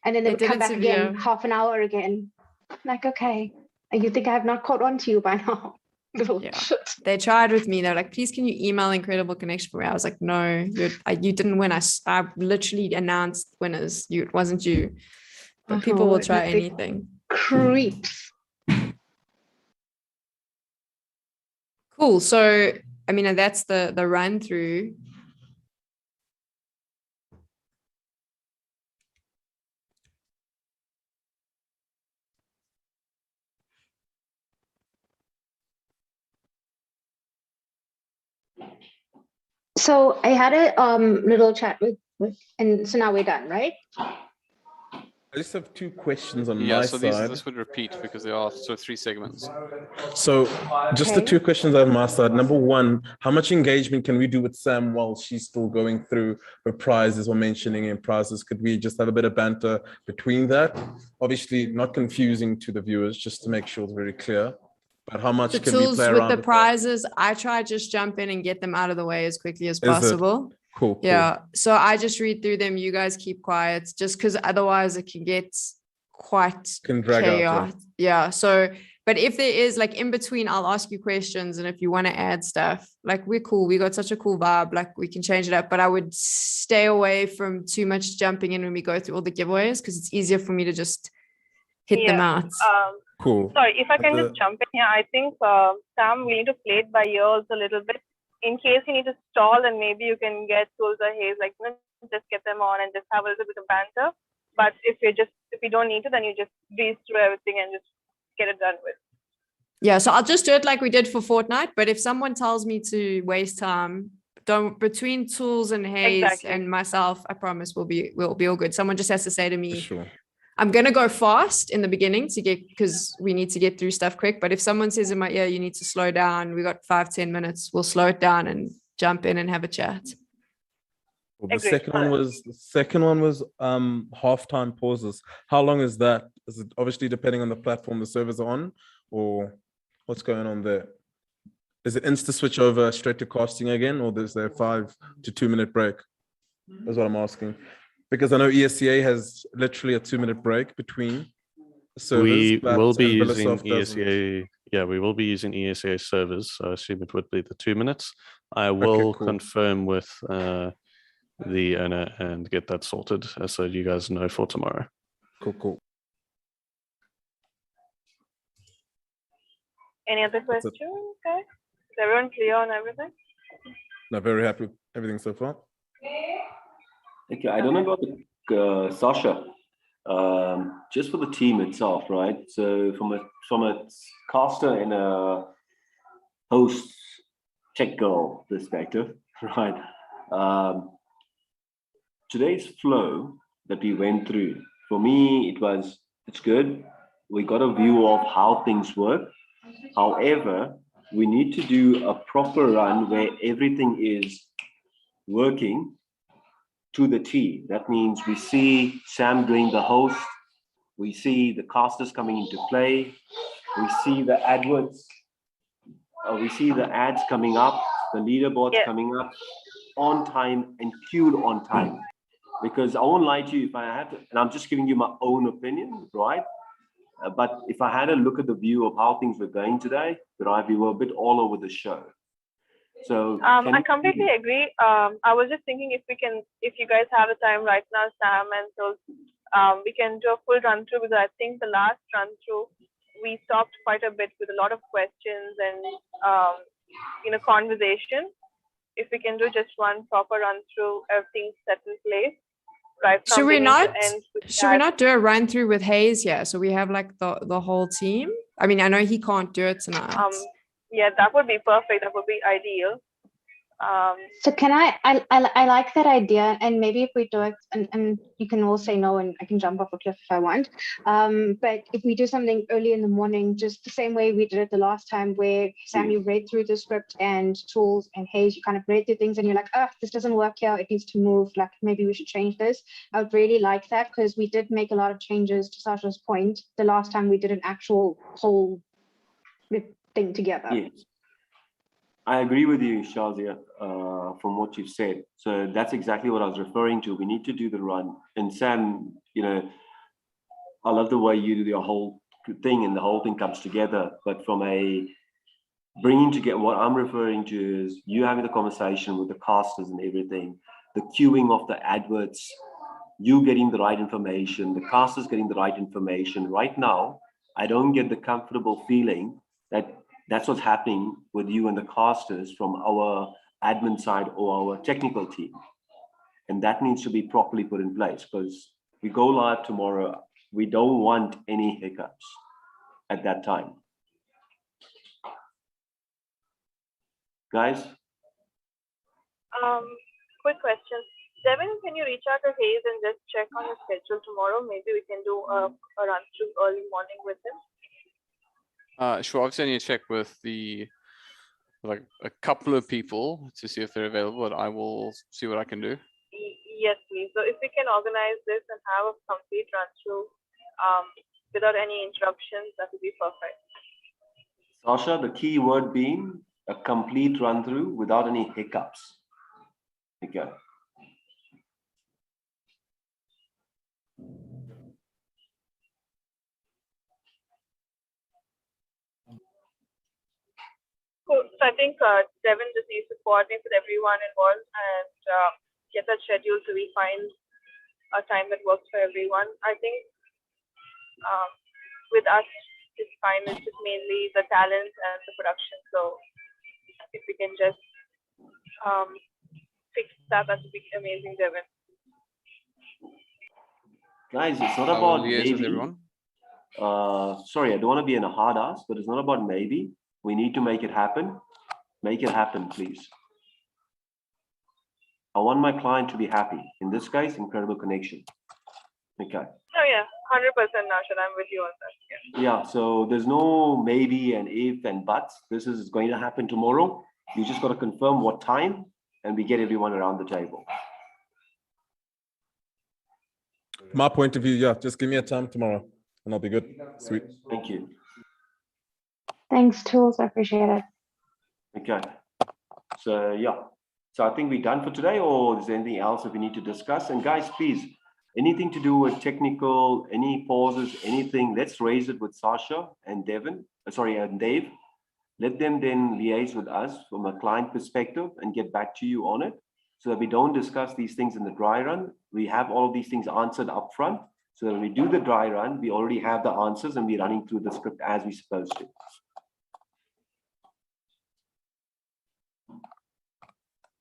And then they They would did come it back again, severe. half an hour again. I'm like, okay. And you think I have not caught on to you by now? Little Yeah. shit. They tried with me. They're like, please, can you email Incredible Connection for me? I was like, no, you didn't win. I literally announced winners. It wasn't you. But people will try anything. Creeps. Cool. So, I mean, that's the run through. So I had a little chat with and so now we're done, right? I just have 2 questions on Yeah, my so side. this would repeat because there are 3 segments. So just the Okay. 2 questions on my side. Number 1, how much engagement can we do with Sam while she's still going through her prizes or mentioning in prizes? Could we just have a bit of banter between that? Obviously not confusing to the viewers, just to make sure it's very clear. But how much The can we tools play with around the with that? prizes, I try just jump in and get them out of the way as quickly as Is it? possible. Cool. Yeah. So I just read through them. You guys keep quiet just because otherwise it can get quite Can drag out, yeah. chaotic. Yeah. So, but if there is like in between, I'll ask you questions. And if you want to add stuff, like we're cool. We got such a cool vibe. Like we can change it up, but I would stay away from too much jumping in when we go through all the giveaways because it's easier for me to just hit them out. Cool. Sorry, if I can The- just jump in here, I think Sam, we need to play it by ears a little bit. In case you need to stall, and maybe you can get tools or haze, like just get them on and just have a little bit of banter. But if you don't need to, then you just breeze through everything and just get it done with. Yeah, so I'll just do it like we did for Fortnite. But if someone tells me to waste time, don't between tools and haze Exactly. and myself, I promise we'll be all good. Someone just has to say to me, Sure. I'm gonna go fast in the beginning to get because we need to get through stuff quick. But if someone says in my ear, you need to slow down, we got 5-10 minutes, we'll slow it down and jump in and have a chat. Well, the Agreed. second one was halftime pauses. How long is that? Is it obviously depending on the platform the servers are on, or what's going on there? Is it insta switch over straight to casting again, or is there a 5 to 2 minute break? That's what I'm asking. Because I know ESCA has literally a 2-minute break between servers. We but will be using Abilisoft doesn't. ESCA. Yeah, we will be using ESCA servers. So I assume it would be the 2 minutes. I will cool. confirm with the owner and get that sorted so you guys know for tomorrow. Cool. Any other That's it. questions, guys? Is everyone clear on everything? No, very happy with everything so far. Okay, I don't know about the Sasha. Just for the team itself, right? So from a caster and a host tech girl perspective, right? Today's flow that we went through, for me, it's good. We got a view of how things work. However, we need to do a proper run where everything is working to the T. That means we see Sam doing the host, we see the casters coming into play, we see the AdWords, we see the ads coming up, the leaderboards coming up on time and queued on time. Because I won't lie to you, if I had to, and I'm just giving you my own opinion, right? But if I had a look at the view of how things were going today, right, we were a bit all over the show. So I completely agree. I was just thinking if you guys have the time right now, Sam, and so we can do a full run through because I think the last run through we stopped quite a bit with a lot of questions and conversation. if we can do just one proper run through, everything set in place, right from Should we beginning to not? end. Should we not do a run through with Hayes here? So we have like the whole team. I mean, I know he can't do it tonight. Yeah, that would be perfect. That would be ideal. So can I like that idea, and maybe if we do it, and you can all say no, and I can jump off a cliff if I want. But if we do something early in the morning, just the same way we did it the last time, where Sam, you read through the script, and Tools and Hayes, you kind of read through things, and you're like, oh, this doesn't work here. It needs to move. Like maybe we should change this. I would really like that, because we did make a lot of changes, to Sasha's point, the last time we did an actual whole thing together. Yes. I agree with you, Shazia, from what you've said. So that's exactly what I was referring to. We need to do the run. And Sam, you know, I love the way you do your whole thing and the whole thing comes together. But from a bringing together, what I'm referring to is you having the conversation with the casters and everything, the queuing of the adverts, you getting the right information, the casters getting the right information. Right now, I don't get the comfortable feeling that that's what's happening with you and the casters from our admin side or our technical team. And that needs to be properly put in place, because we go live tomorrow. We don't want any hiccups at that time. Guys? Quick question. Devin, can you reach out to Hayes and just check on his schedule tomorrow? Maybe we can do a run through early morning with him. Sure. I've sent you a check with like a couple of people to see if they're available, and I will see what I can do. Yes, please. So if we can organize this and have a complete run through without any interruptions, that would be perfect. Sasha, the key word being a complete run through without any hiccups. Okay. Cool. So I think Devin just needs to coordinate with everyone involved and get that schedule so we find a time that works for everyone. I think with us, it's fine. It's just mainly the talent and the production. So if we can just fix that, that would be amazing, Devin. Guys, it's not I will about liaise with maybe. everyone. Sorry, I don't want to be in a hard ass, but it's not about maybe. We need to make it happen. Make it happen, please. I want my client to be happy. In this case, incredible connection. Okay. Oh yeah, 100% Nashad. I'm with you on that. Yeah. Yeah, so there's no maybe and if and buts. This is going to happen tomorrow. You just got to confirm what time and we get everyone around the table. My point of view, yeah, just give me a time tomorrow and I'll be good. Sweet. Thank you. Thanks, Tools. I appreciate it. Okay. So yeah. So I think we're done for today, or is there anything else that we need to discuss? And guys, please, anything to do with technical, any pauses, anything, let's raise it with Sasha and Devin, and Dave. Let them then liaise with us from a client perspective and get back to you on it, so that we don't discuss these things in the dry run. We have all of these things answered up front, so that when we do the dry run, we already have the answers and we're running through the script as we're supposed to.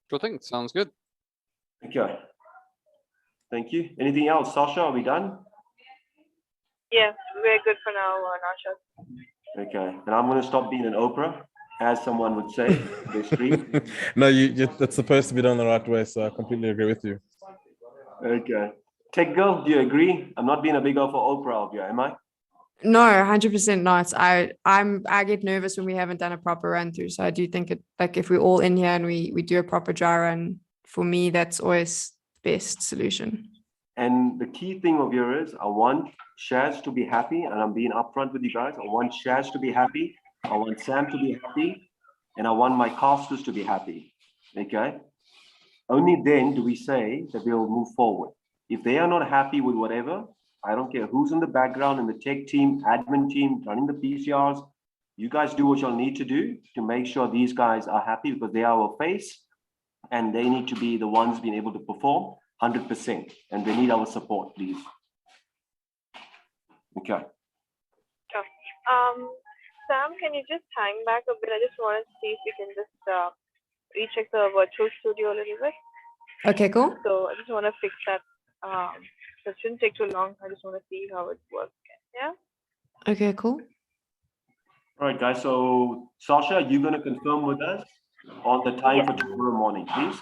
Sure thing. Sounds good. Okay. Thank you. Anything else, Sasha? Are we done? Yeah, we're good for now, Nashad. Okay. And I'm going to stop being an Oprah, as someone would say, they stream. No, that's supposed to be done the right way, so I completely agree with you. Okay. Tech girl, do you agree? I'm not being a big old for Oprah of you, am I? No, 100% not. I get nervous when we haven't done a proper run through. So I do think it, like if we're all in here and we do a proper dry run, for me, that's always the best solution. And the key thing of yours is I want Shaz to be happy, and I'm being upfront with you guys. I want Shaz to be happy. I want Sam to be happy, and I want my casters to be happy. Okay. Only then do we say that we'll move forward. If they are not happy with whatever, I don't care who's in the background, in the tech team, admin team, running the PCRs. You guys do what you'll need to do to make sure these guys are happy, because they are our face and they need to be the ones being able to perform 100%. And they need our support, please. Okay. Sam, can you just hang back a bit? I just want to see if we can just recheck the virtual studio a little bit. Okay, cool. So I just want to fix that. That shouldn't take too long. I just want to see how it works. Yeah. Okay, cool. All right, guys. So Sasha, you're going to confirm with us on the time for tomorrow morning, please.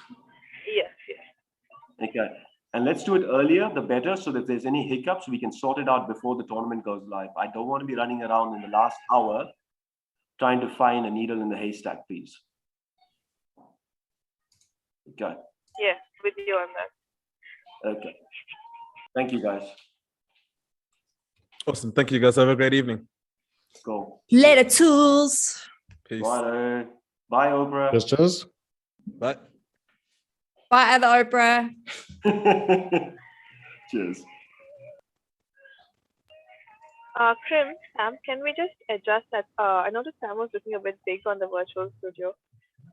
Yes. Yes. Okay. And let's do it earlier, the better, so that if there's any hiccups, we can sort it out before the tournament goes live. I don't want to be running around in the last hour trying to find a needle in the haystack, please. Okay. Yeah, with you on that. Okay. Thank you, guys. Awesome. Thank you, guys. Have a great evening. Go. Later, tools. Peace. Bye. Bye, Oprah. Just. Bye. Bye, other Oprah. Cheers. Krim, Sam, can we just adjust that? I noticed Sam was looking a bit big on the virtual studio.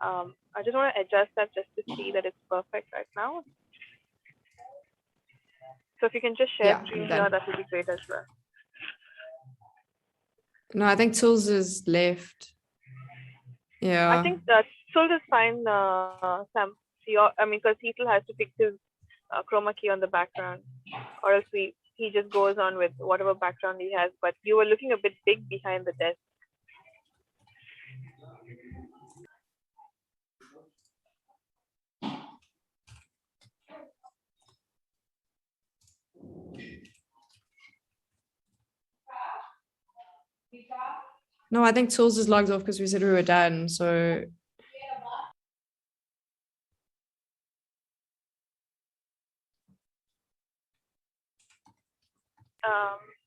I just want to adjust that just to see that it's perfect right now. So if you can just share screen here, that would be great as well. No, I think tools is left. Yeah. I think that Sul is fine, Sam. Because he still has to fix his chroma key on the background, or else he just goes on with whatever background he has. But you were looking a bit big behind the desk. No, I think tools is logged off because we said we were done. So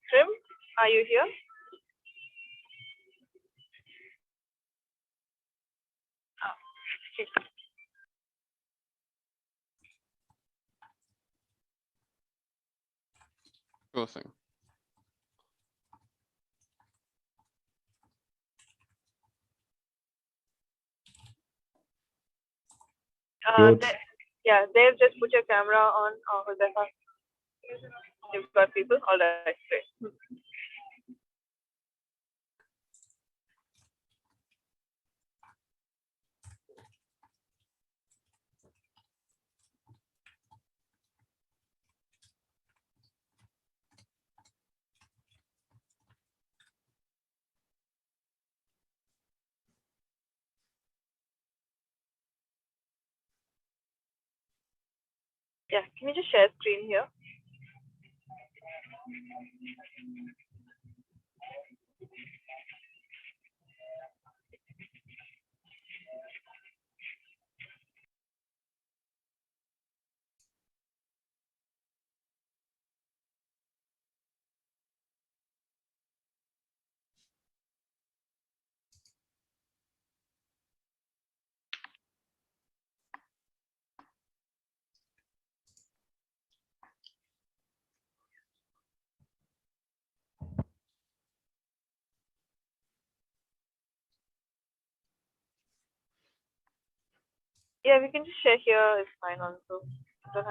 Krim, are you here? Okay. Sure thing. Dave, just put your camera on. You've got people. All right, great. Yeah, can you just share screen here? Yeah, we can just share here. It's fine also.